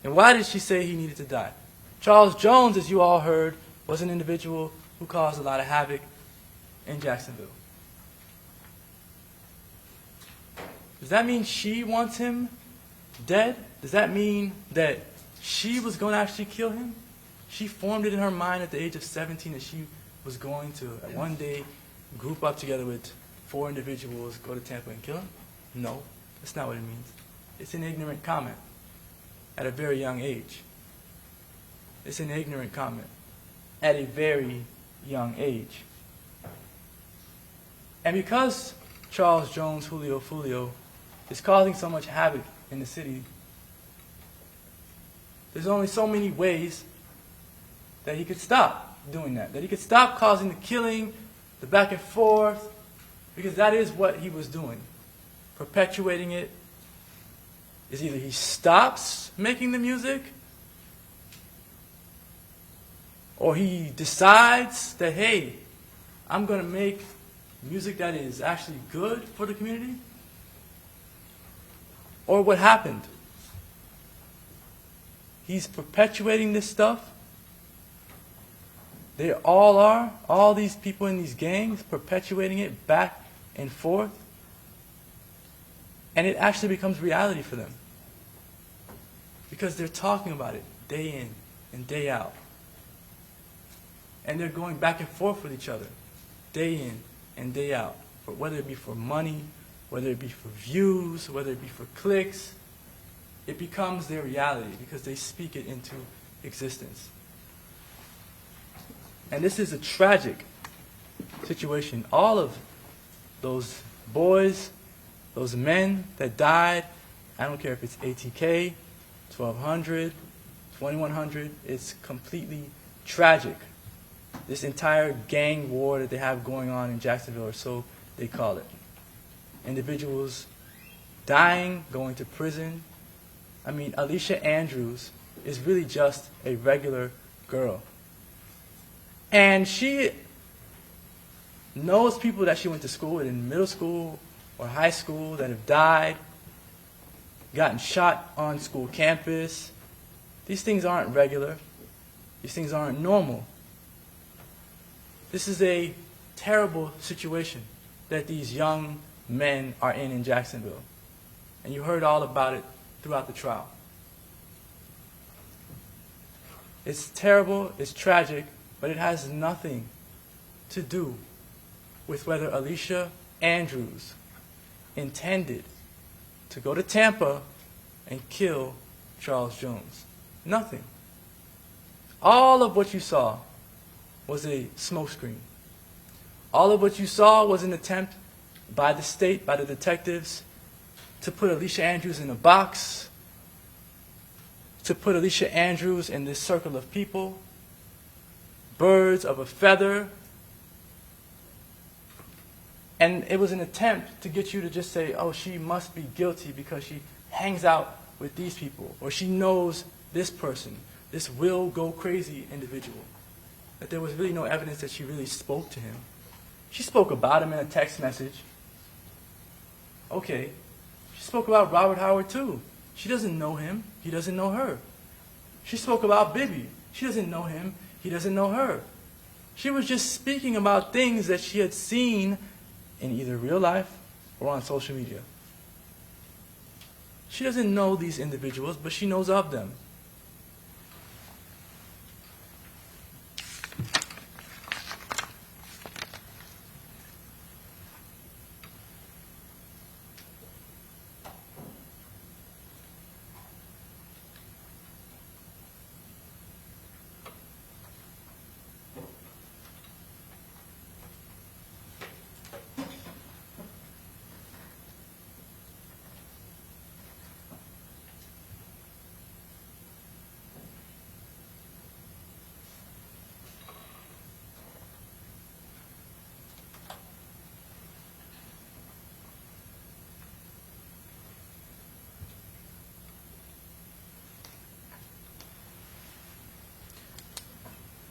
And why did she say he needed to die? Charles Jones, as you all heard, was an individual who caused a lot of havoc in Jacksonville. Does that mean she wants him dead? Does that mean that she was going to actually kill him? She formed it in her mind at the age of 17 that she was going to one day group up together with 4 individuals, go to Tampa and kill him? No, that's not what it means. It's an ignorant comment at a very young age. It's an ignorant comment at a very young age. And because Charles Jones, Julio Foolio, is causing so much havoc in the city, there's only so many ways that he could stop doing that he could stop causing the killing, the back and forth, because that is what he was doing. Perpetuating it is either he stops making the music, or he decides that, hey, I'm going to make music that is actually good for the community. Or what happened? He's perpetuating this stuff. They all these people in these gangs, perpetuating it back and forth. And it actually becomes reality for them. Because they're talking about it day in and day out. And they're going back and forth with each other day in and day out. Whether it be for money, whether it be for views, whether it be for clicks, it becomes their reality because they speak it into existence. And this is a tragic situation. All of those boys, those men that died, I don't care if it's ATK, 1200, 2100, it's completely tragic. This entire gang war that they have going on in Jacksonville, or so they call it. Individuals dying, going to prison. I mean, Alicia Andrews is really just a regular girl. And she knows people that she went to school with in middle school or high school that have died, gotten shot on school campus. These things aren't regular. These things aren't normal. This is a terrible situation that these young men are in Jacksonville. And you heard all about it throughout the trial. It's terrible, it's tragic, but it has nothing to do with whether Alicia Andrews intended to go to Tampa and kill Charles Jones. Nothing. All of what you saw was a smokescreen. All of what you saw was an attempt by the state, by the detectives, to put Alicia Andrews in a box, to put Alicia Andrews in this circle of people, birds of a feather. And it was an attempt to get you to just say, oh, she must be guilty because she hangs out with these people, or she knows this person, this will go crazy individual. That there was really no evidence that she really spoke to him. She spoke about him in a text message. Okay. She spoke about Robert Howard too. She doesn't know him. He doesn't know her. She spoke about Bibby. She doesn't know him. He doesn't know her. She was just speaking about things that she had seen in either real life or on social media. She doesn't know these individuals, but she knows of them.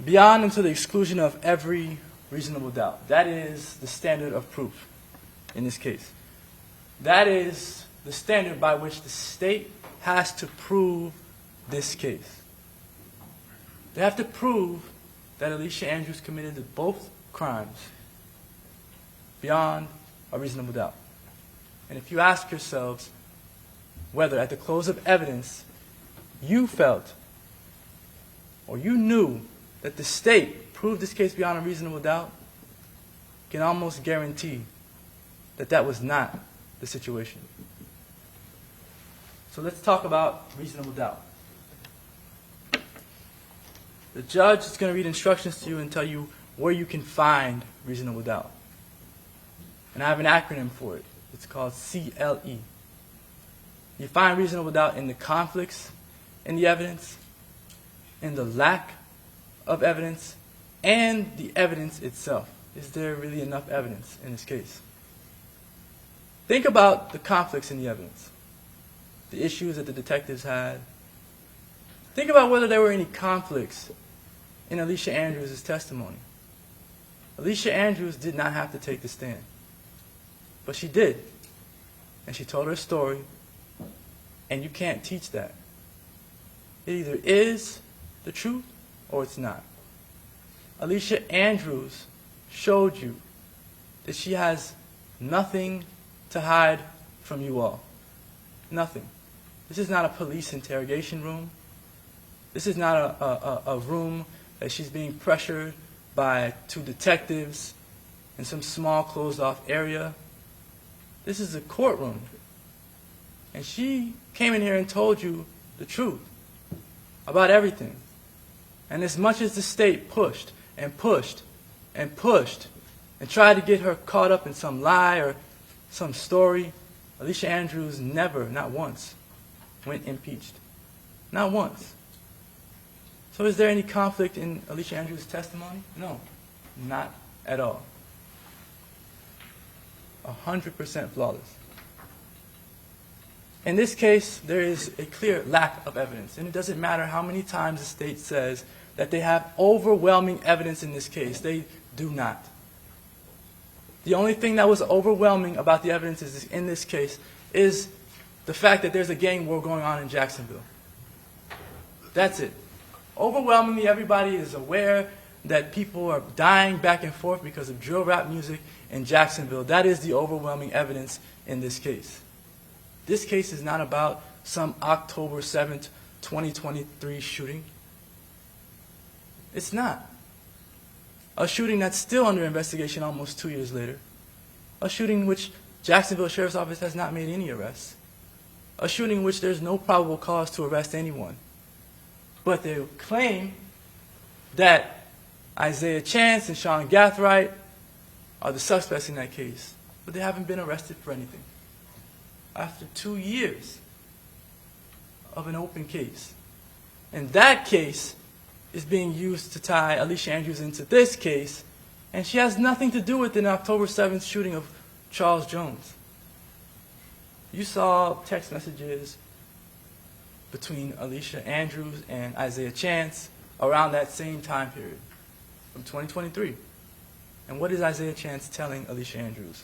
Beyond and to the exclusion of every reasonable doubt. That is the standard of proof in this case. That is the standard by which the state has to prove this case. They have to prove that Alicia Andrews committed both crimes beyond a reasonable doubt. And if you ask yourselves whether at the close of evidence you felt or you knew that the state proved this case beyond a reasonable doubt, you can almost guarantee that that was not the situation. So let's talk about reasonable doubt. The judge is going to read instructions to you and tell you where you can find reasonable doubt. And I have an acronym for it. It's called CLE. You find reasonable doubt in the conflicts in the evidence, in the lack of evidence, and the evidence itself. Is there really enough evidence in this case? Think about the conflicts in the evidence, the issues that the detectives had. Think about whether there were any conflicts in Alicia Andrews' testimony. Alicia Andrews did not have to take the stand, but she did. And she told her story, and you can't teach that. It either is the truth or it's not. Alicia Andrews showed you that she has nothing to hide from you all. Nothing. This is not a police interrogation room. This is not a room that she's being pressured by two detectives in some small closed-off area. This is a courtroom. And she came in here and told you the truth about everything. And as much as the state pushed and pushed and pushed and tried to get her caught up in some lie or some story, Alicia Andrews never, not once, went impeached. Not once. So is there any conflict in Alicia Andrews' testimony? No, not at all. 100% flawless. In this case, there is a clear lack of evidence, and it doesn't matter how many times the state says that they have overwhelming evidence in this case. They do not. The only thing that was overwhelming about the evidence in this case is the fact that there's a gang war going on in Jacksonville. That's it. Overwhelmingly, everybody is aware that people are dying back and forth because of drill rap music in Jacksonville. That is the overwhelming evidence in this case. This case is not about some October 7th, 2023 shooting. It's not. A shooting that's still under investigation almost 2 years later. A shooting which Jacksonville Sheriff's Office has not made any arrests. A shooting which there's no probable cause to arrest anyone. But they claim that Isaiah Chance and Sean Gathright are the suspects in that case. But they haven't been arrested for anything. After 2 years of an open case. And that case is being used to tie Alicia Andrews into this case, and she has nothing to do with the October 7th shooting of Charles Jones. You saw text messages between Alicia Andrews and Isaiah Chance around that same time period, from 2023. And what is Isaiah Chance telling Alicia Andrews?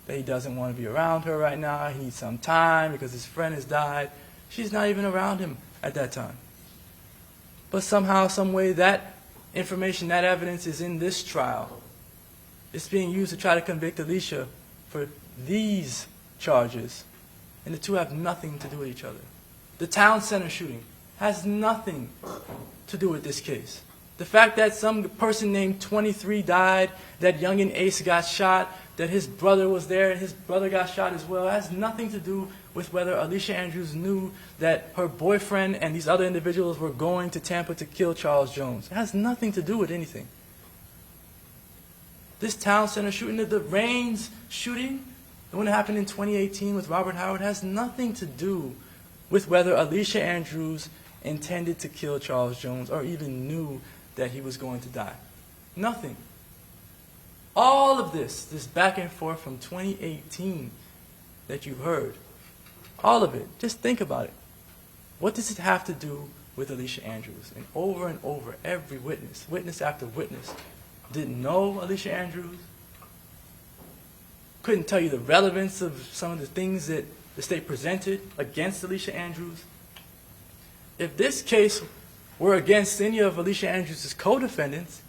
That he doesn't want to be around her right now, he needs some time because his friend has died. She's not even around him at that time. But somehow, some way, that information, that evidence is in this trial. It's being used to try to convict Alicia for these charges. And the two have nothing to do with each other. The town center shooting has nothing to do with this case. The fact that some person named 23 died, that youngin' Ace got shot, that his brother was there and his brother got shot as well, has nothing to do with whether Alicia Andrews knew that her boyfriend and these other individuals were going to Tampa to kill Charles Jones. It has nothing to do with anything. This town center shooting, the Rains shooting, the one that happened in 2018 with Robert Howard, has nothing to do with whether Alicia Andrews intended to kill Charles Jones or even knew that he was going to die. Nothing. All of this back and forth from 2018 that you've heard, all of it, just think about it. What does it have to do with Alicia Andrews? And over, every witness after witness, didn't know Alicia Andrews, couldn't tell you the relevance of some of the things that the state presented against Alicia Andrews. If this case were against any of Alicia Andrews' co-defendants,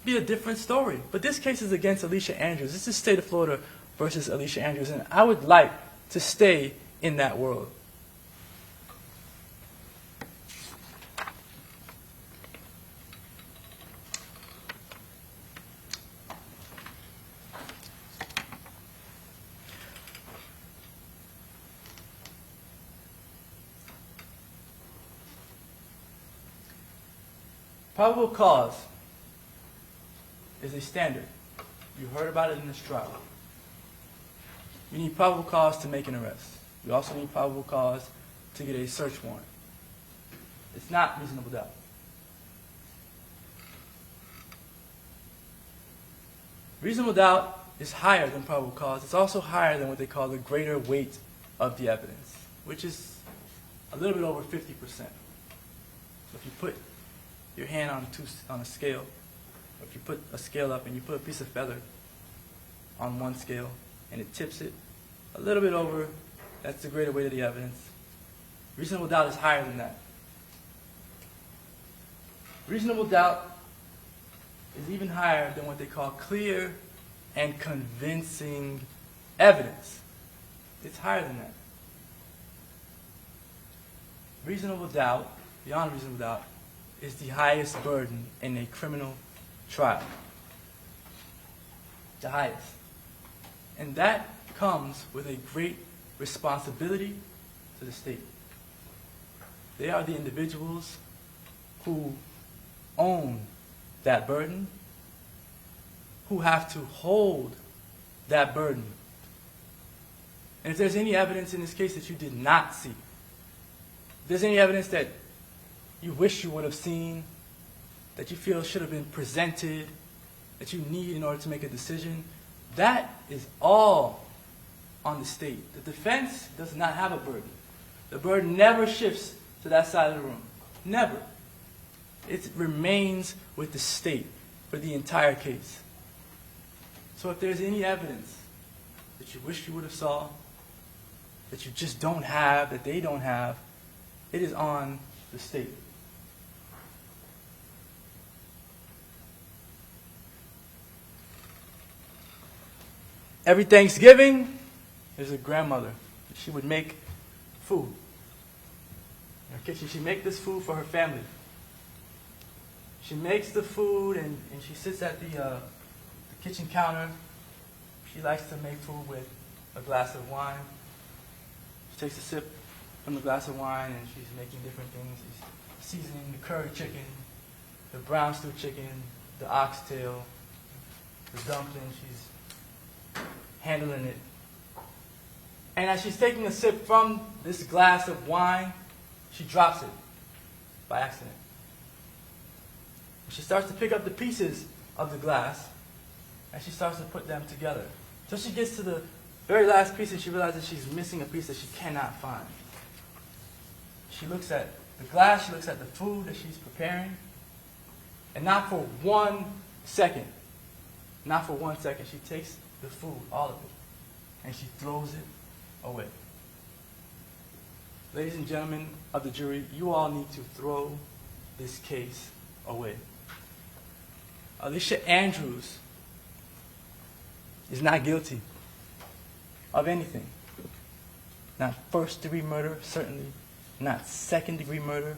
it'd be a different story. But this case is against Alicia Andrews. This is state of Florida versus Alicia Andrews, and I would like to stay in that world. Probable cause is a standard. You heard about it in this trial. You need probable cause to make an arrest. You also need probable cause to get a search warrant. It's not reasonable doubt. Reasonable doubt is higher than probable cause. It's also higher than what they call the greater weight of the evidence, which is a little bit over 50%. So if you put your hand on a scale, or if you put a scale up and you put a piece of feather on one scale and it tips it a little bit over, that's the greater weight of the evidence. Reasonable doubt is higher than that. Reasonable doubt is even higher than what they call clear and convincing evidence. It's higher than that. Reasonable doubt, beyond reasonable doubt, is the highest burden in a criminal trial. The highest. And that comes with a great responsibility to the state. They are the individuals who own that burden, who have to hold that burden. And if there's any evidence in this case that you did not see, if there's any evidence that you wish you would have seen, that you feel should have been presented, that you need in order to make a decision, that is all on the state. The defense does not have a burden. The burden never shifts to that side of the room. Never. It remains with the state for the entire case. So if there's any evidence that you wish you would have saw, that you just don't have, that they don't have, it is on the state. Every Thanksgiving, there's a grandmother. She would make food. In her kitchen, she'd make this food for her family. She makes the food and she sits at the kitchen counter. She likes to make food with a glass of wine. She takes a sip from the glass of wine and she's making different things. She's seasoning the curry chicken, the brown stew chicken, the oxtail, the dumpling. She's handling it. And as she's taking a sip from this glass of wine, she drops it by accident. She starts to pick up the pieces of the glass and she starts to put them together. So she gets to the very last piece and she realizes she's missing a piece that she cannot find. She looks at the glass, she looks at the food that she's preparing, and not for 1 second, she takes the food, all of it, and she throws it away. Ladies and gentlemen of the jury, you all need to throw this case away. Alicia Andrews is not guilty of anything. Not first-degree murder, certainly. Not second-degree murder.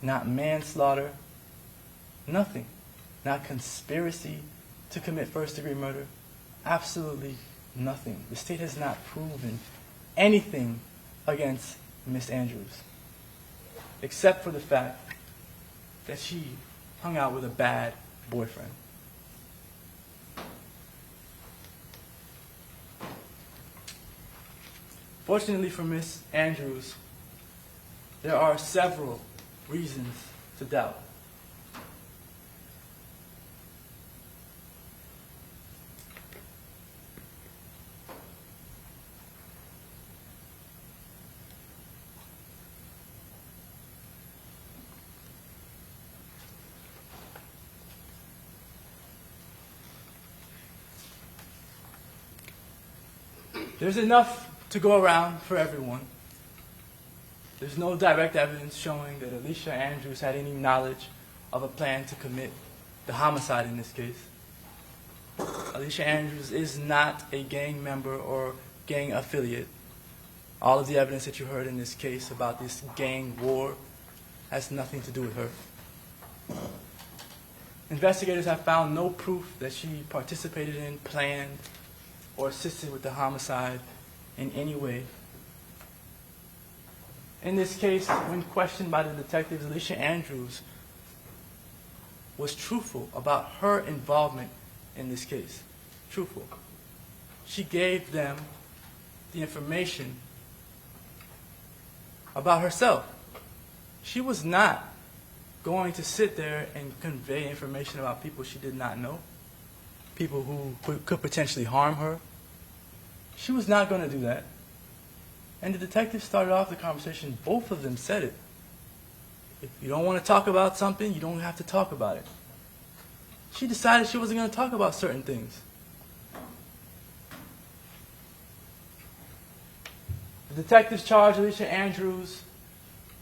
Not manslaughter. Nothing. Not conspiracy to commit first-degree murder. Absolutely nothing. The state has not proven anything against Miss Andrews, except for the fact that she hung out with a bad boyfriend. Fortunately for Miss Andrews, there are several reasons to doubt. There's enough to go around for everyone. There's no direct evidence showing that Alicia Andrews had any knowledge of a plan to commit the homicide in this case. Alicia Andrews is not a gang member or gang affiliate. All of the evidence that you heard in this case about this gang war has nothing to do with her. Investigators have found no proof that she participated in, planned, or assisted with the homicide in any way. In this case, when questioned by the detectives, Alicia Andrews was truthful about her involvement in this case. Truthful. She gave them the information about herself. She was not going to sit there and convey information about people she did not know, people who could potentially harm her. She was not going to do that. And the detectives started off the conversation, both of them said it. If you don't want to talk about something, you don't have to talk about it. She decided she wasn't going to talk about certain things. The detectives charged Alicia Andrews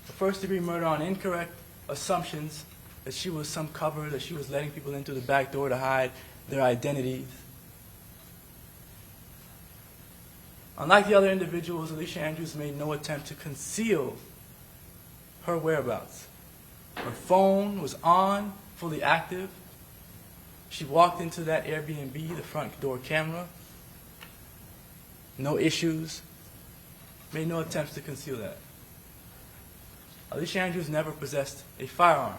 for first-degree murder on incorrect assumptions that she was some cover, that she was letting people in through the back door to hide their identities. Unlike the other individuals, Alicia Andrews made no attempt to conceal her whereabouts. Her phone was on, fully active. She walked into that Airbnb, the front door camera. No issues. Made no attempts to conceal that. Alicia Andrews never possessed a firearm.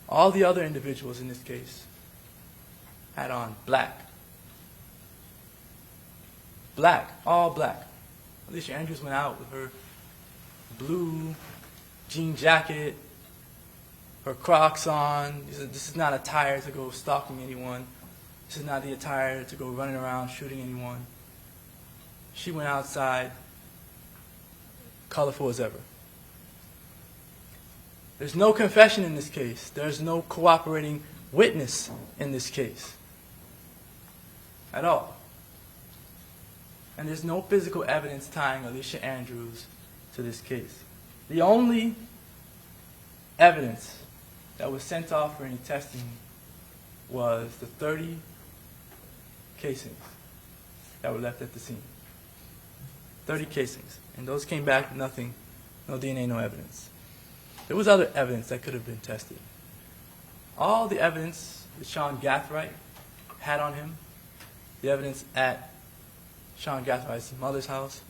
All the other individuals in this case had on black. Black, all black. Alicia Andrews went out with her blue jean jacket, her Crocs on. This is not attire to go stalking anyone. This is not the attire to go running around shooting anyone. She went outside, colorful as ever. There's no confession in this case. There's no cooperating witness in this case at all. And there's no physical evidence tying Alicia Andrews to this case. The only evidence that was sent off for any testing was the 30 casings that were left at the scene. 30 casings. And those came back with nothing, no DNA, no evidence. There was other evidence that could have been tested. All the evidence that Sean Gathright had on him, the evidence at Sean Gathright's mother's house,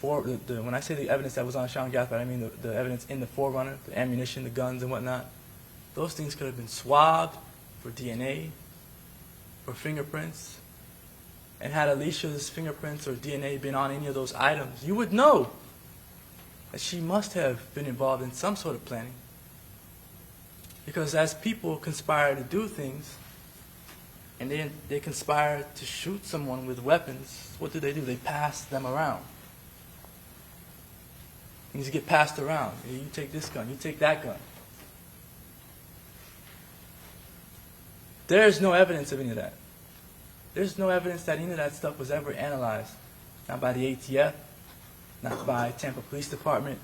when I say the evidence that was on Sean Gathright, I mean the evidence in the Forerunner, the ammunition, the guns and whatnot. Those things could have been swabbed for DNA, for fingerprints. And had Alicia's fingerprints or DNA been on any of those items, you would know that she must have been involved in some sort of planning. Because as people conspire to do things, and they conspire to shoot someone with weapons, what do? They pass them around. Things get passed around. You take this gun, you take that gun. There's no evidence of any of that. There's no evidence that any of that stuff was ever analyzed. Not by the ATF, not by Tampa Police Department,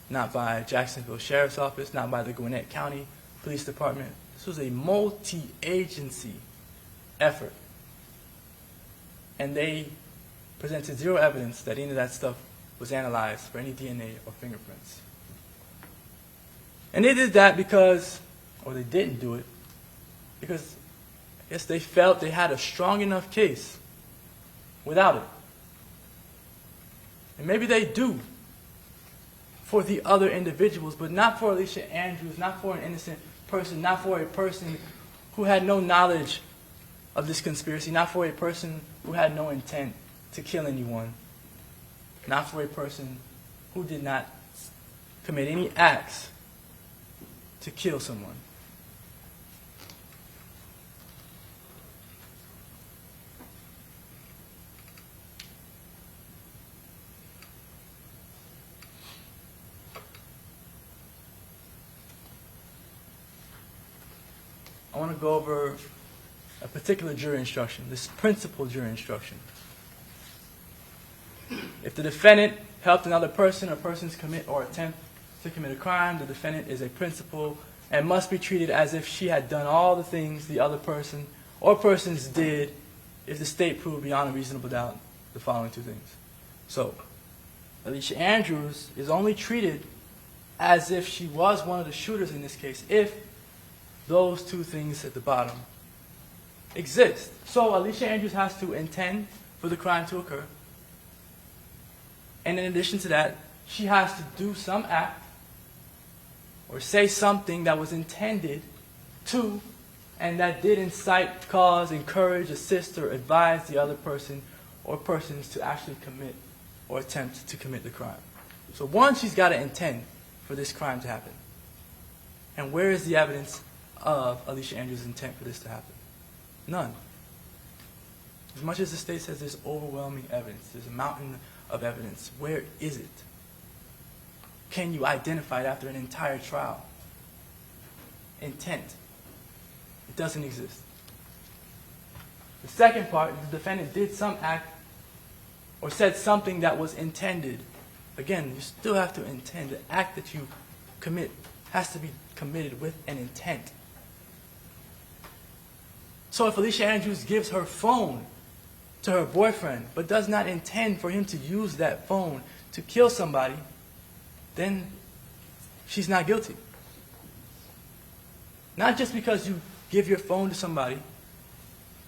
not by Jacksonville Sheriff's Office, not by the Gwinnett County Police Department. This was a multi-agency effort. And they presented zero evidence that any of that stuff was analyzed for any DNA or fingerprints. And they did that because, or they didn't do it, because I guess they felt they had a strong enough case without it. And maybe they do for the other individuals, but not for Alicia Andrews, not for an innocent person, not for a person who had no knowledge of this conspiracy, not for a person who had no intent to kill anyone, not for a person who did not commit any acts to kill someone. I want to go over a particular jury instruction, this principal jury instruction. If the defendant helped another person or persons commit or attempt to commit a crime, the defendant is a principal and must be treated as if she had done all the things the other person or persons did if the state proved beyond a reasonable doubt the following two things. So, Alicia Andrews is only treated as if she was one of the shooters in this case, if those two things at the bottom exist. So Alicia Andrews has to intend for the crime to occur. And in addition to that, she has to do some act or say something that was intended to, and that did incite, cause, encourage, assist, or advise the other person or persons to actually commit or attempt to commit the crime. So one, she's got to intend for this crime to happen. And where is the evidence of Alicia Andrews' intent for this to happen? None. As much as the state says there's overwhelming evidence, there's a mountain of evidence, where is it? Can you identify it after an entire trial? Intent. It doesn't exist. The second part, the defendant did some act or said something that was intended. Again, you still have to intend. The act that you commit has to be committed with an intent. So if Alicia Andrews gives her phone to her boyfriend, but does not intend for him to use that phone to kill somebody, then she's not guilty. Not just because you give your phone to somebody,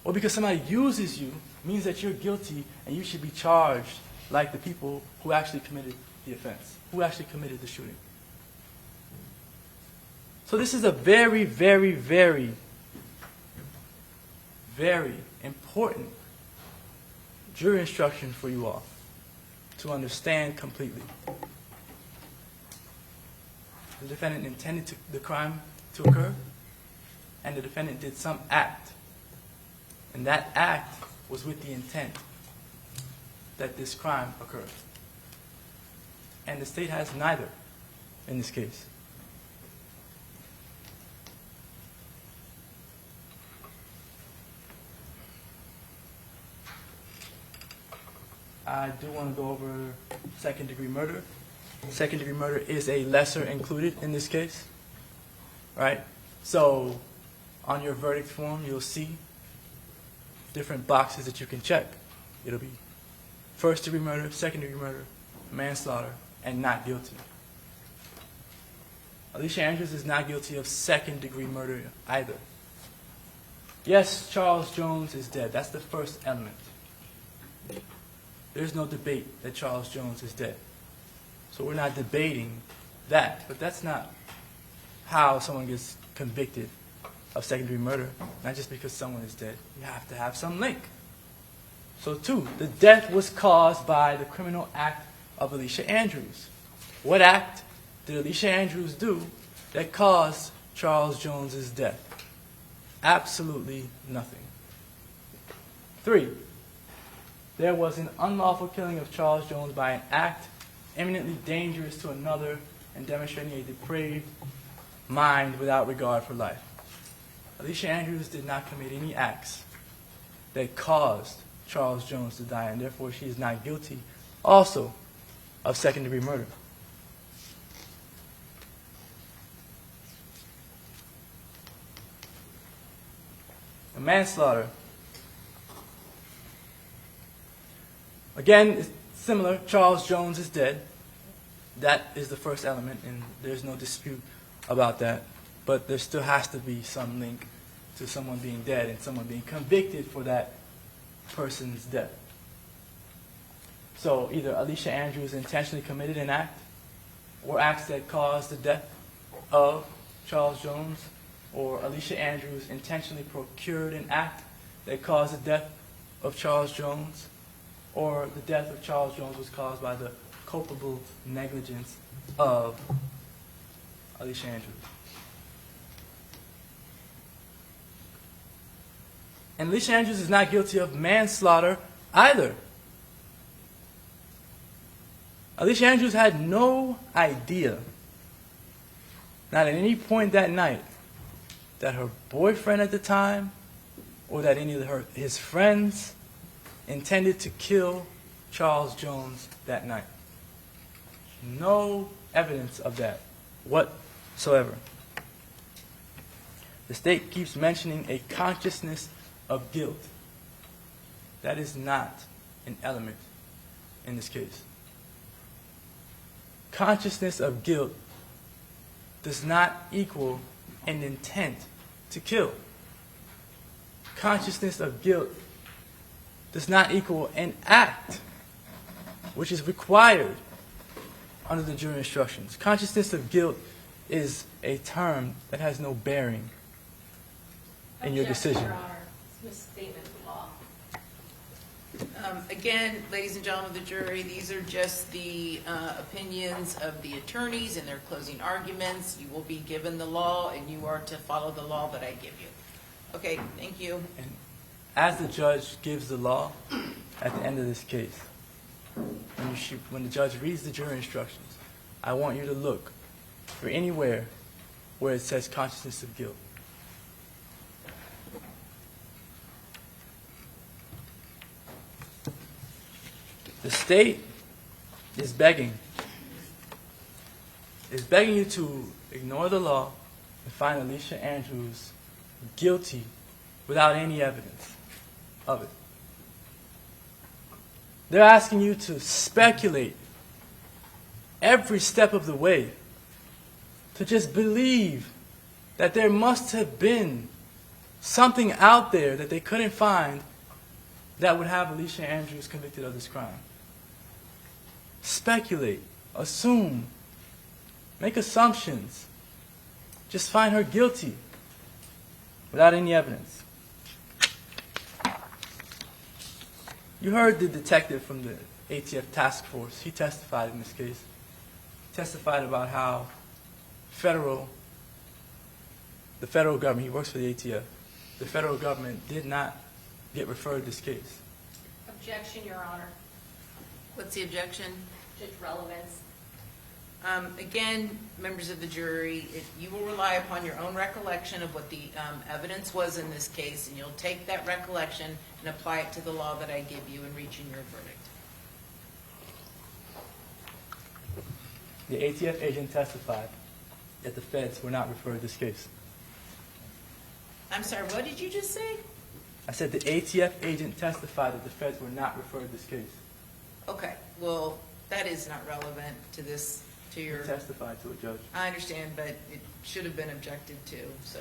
or because somebody uses you, means that you're guilty and you should be charged like the people who actually committed the offense, who actually committed the shooting. So this is a very, very, very, very important jury instruction for you all to understand completely. The defendant intended the crime to occur, and the defendant did some act. And that act was with the intent that this crime occurred. And the state has neither in this case. I do want to go over second-degree murder. Second-degree murder is a lesser included in this case, right? So on your verdict form, you'll see different boxes that you can check. It'll be first-degree murder, second-degree murder, manslaughter, and not guilty. Alicia Andrews is not guilty of second-degree murder either. Yes, Charles Jones is dead. That's the first element. There's no debate that Charles Jones is dead. So we're not debating that. But that's not how someone gets convicted of second-degree murder. Not just because someone is dead. You have to have some link. So 2, the death was caused by the criminal act of Alicia Andrews. What act did Alicia Andrews do that caused Charles Jones's death? Absolutely nothing. 3, there was an unlawful killing of Charles Jones by an act eminently dangerous to another and demonstrating a depraved mind without regard for life. Alicia Andrews did not commit any acts that caused Charles Jones to die, and therefore she is not guilty also of second-degree murder. Manslaughter. Again, it's similar. Charles Jones is dead. That is the first element, and there's no dispute about that. But there still has to be some link to someone being dead and someone being convicted for that person's death. So either Alicia Andrews intentionally committed an act or acts that caused the death of Charles Jones, or Alicia Andrews intentionally procured an act that caused the death of Charles Jones, or the death of Charles Jones was caused by the culpable negligence of Alicia Andrews. And Alicia Andrews is not guilty of manslaughter either. Alicia Andrews had no idea, not at any point that night, that her boyfriend at the time or that any of his friends intended to kill Charles Jones that night. No evidence of that whatsoever. The state keeps mentioning a consciousness of guilt. That is not an element in this case. Consciousness of guilt does not equal an intent to kill. Consciousness of guilt does not equal an act which is required under the jury instructions. Consciousness of guilt is a term that has no bearing in your decision. Your Honor, misstatement of law. Again, ladies and gentlemen of the jury, these are just the opinions of the attorneys in their closing arguments. You will be given the law, and you are to follow the law that I give you. Okay, thank you. And as the judge gives the law at the end of this case, when the judge reads the jury instructions, I want you to look for anywhere where it says consciousness of guilt. The state is begging you to ignore the law and find Alicia Andrews guilty without any evidence of it. They're asking you to speculate every step of the way, to just believe that there must have been something out there that they couldn't find that would have Alicia Andrews convicted of this crime. Speculate, assume, make assumptions. Just find her guilty without any evidence. You heard the detective from the ATF task force. He testified in this case. He testified about how the federal government, he works for the ATF, the federal government did not get referred this case. Objection, Your Honor. What's the objection? Judge relevance. Again, members of the jury, you will rely upon your own recollection of what the evidence was in this case, and you'll take that recollection and apply it to the law that I give you in reaching your verdict. The ATF agent testified that the feds were not referred this case. I'm sorry, what did you just say? I said the ATF agent testified that the feds were not referred this case. Okay, well, that is not relevant to this, to He your... testified to a judge. I understand, but it should have been objected to, so...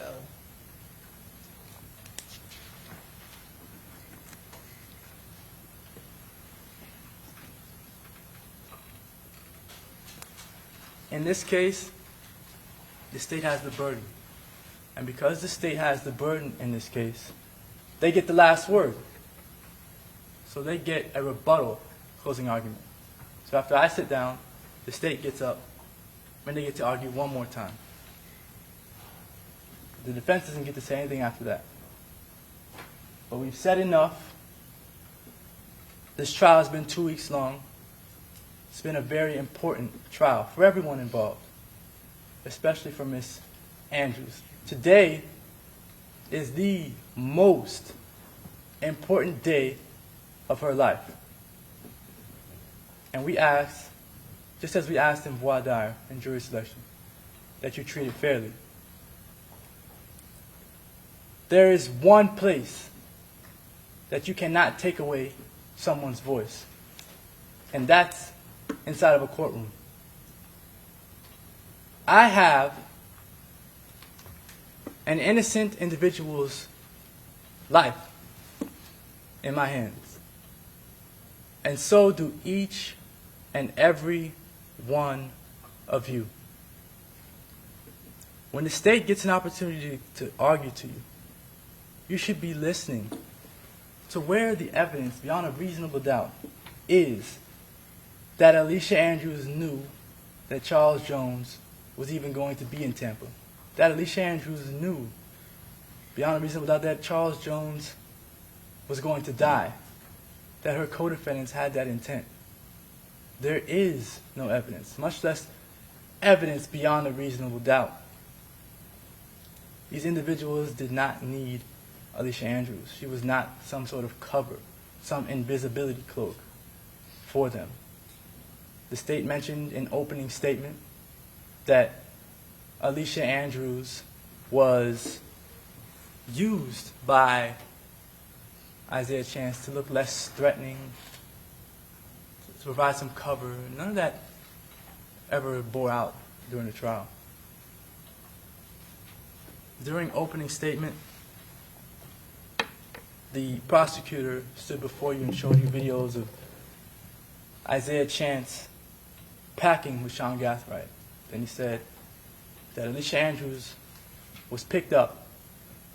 In this case, the state has the burden. And because the state has the burden in this case, they get the last word. So they get a rebuttal closing argument. So after I sit down, the state gets up, and they get to argue one more time. The defense doesn't get to say anything after that. But we've said enough. This trial has been 2 weeks long. It's been a very important trial for everyone involved, especially for Ms. Andrews. Today is the most important day of her life. And we ask, just as we asked in voir dire in jury selection, that you treat it fairly. There is one place that you cannot take away someone's voice, and that's inside of a courtroom. I have an innocent individual's life in my hands, and so do each and every one of you. When the state gets an opportunity to argue to you, you should be listening to where the evidence beyond a reasonable doubt is that Alicia Andrews knew that Charles Jones was even going to be in Tampa. That Alicia Andrews knew beyond a reasonable doubt that Charles Jones was going to die. That her co-defendants had that intent. There is no evidence, much less evidence beyond a reasonable doubt. These individuals did not need Alicia Andrews. She was not some sort of cover, some invisibility cloak for them. The state mentioned in opening statement that Alicia Andrews was used by Isaiah Chance to look less threatening, to provide some cover. None of that ever bore out during the trial. During opening statement, the prosecutor stood before you and showed you videos of Isaiah Chance packing with Sean Gathright. Then he said that Alicia Andrews was picked up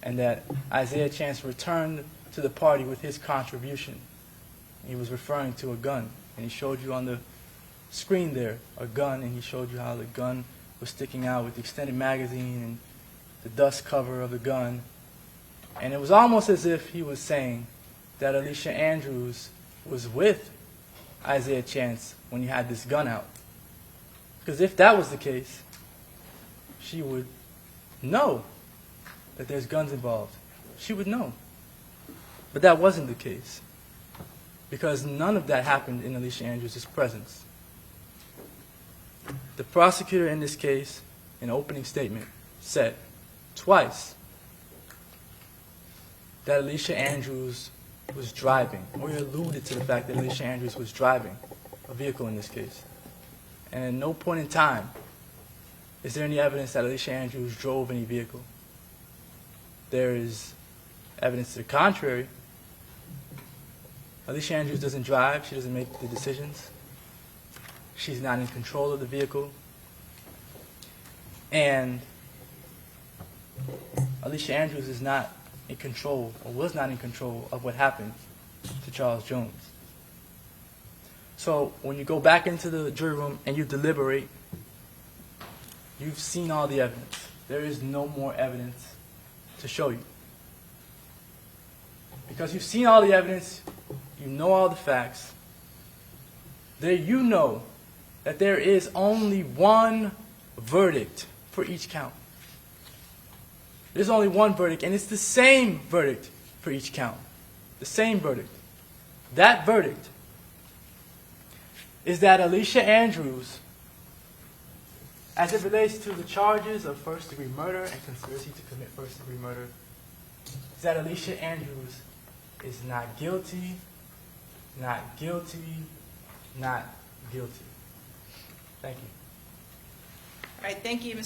and that Isaiah Chance returned to the party with his contribution. He was referring to a gun, and he showed you on the screen there a gun, and he showed you how the gun was sticking out with the extended magazine and the dust cover of the gun. And it was almost as if he was saying that Alicia Andrews was with Isaiah Chance when he had this gun out. Because if that was the case, she would know that there's guns involved. She would know. But that wasn't the case, because none of that happened in Alicia Andrews' presence. The prosecutor in this case, in opening statement, said twice that Alicia Andrews was driving, or you alluded to the fact that Alicia Andrews was driving a vehicle in this case. And at no point in time is there any evidence that Alicia Andrews drove any vehicle. There is evidence to the contrary. Alicia Andrews doesn't drive. She doesn't make the decisions. She's not in control of the vehicle. And Alicia Andrews is not in control, or was not in control, of what happened to Charles Jones. So when you go back into the jury room and you deliberate, you've seen all the evidence. There is no more evidence to show you. Because you've seen all the evidence, you know all the facts, there you know that there is only one verdict for each count. There's only one verdict, and it's the same verdict for each count. The same verdict. That verdict is that Alicia Andrews, as it relates to the charges of first-degree murder and conspiracy to commit first-degree murder, is that Alicia Andrews is not guilty, not guilty, not guilty. Thank you. All right, thank you, Mr.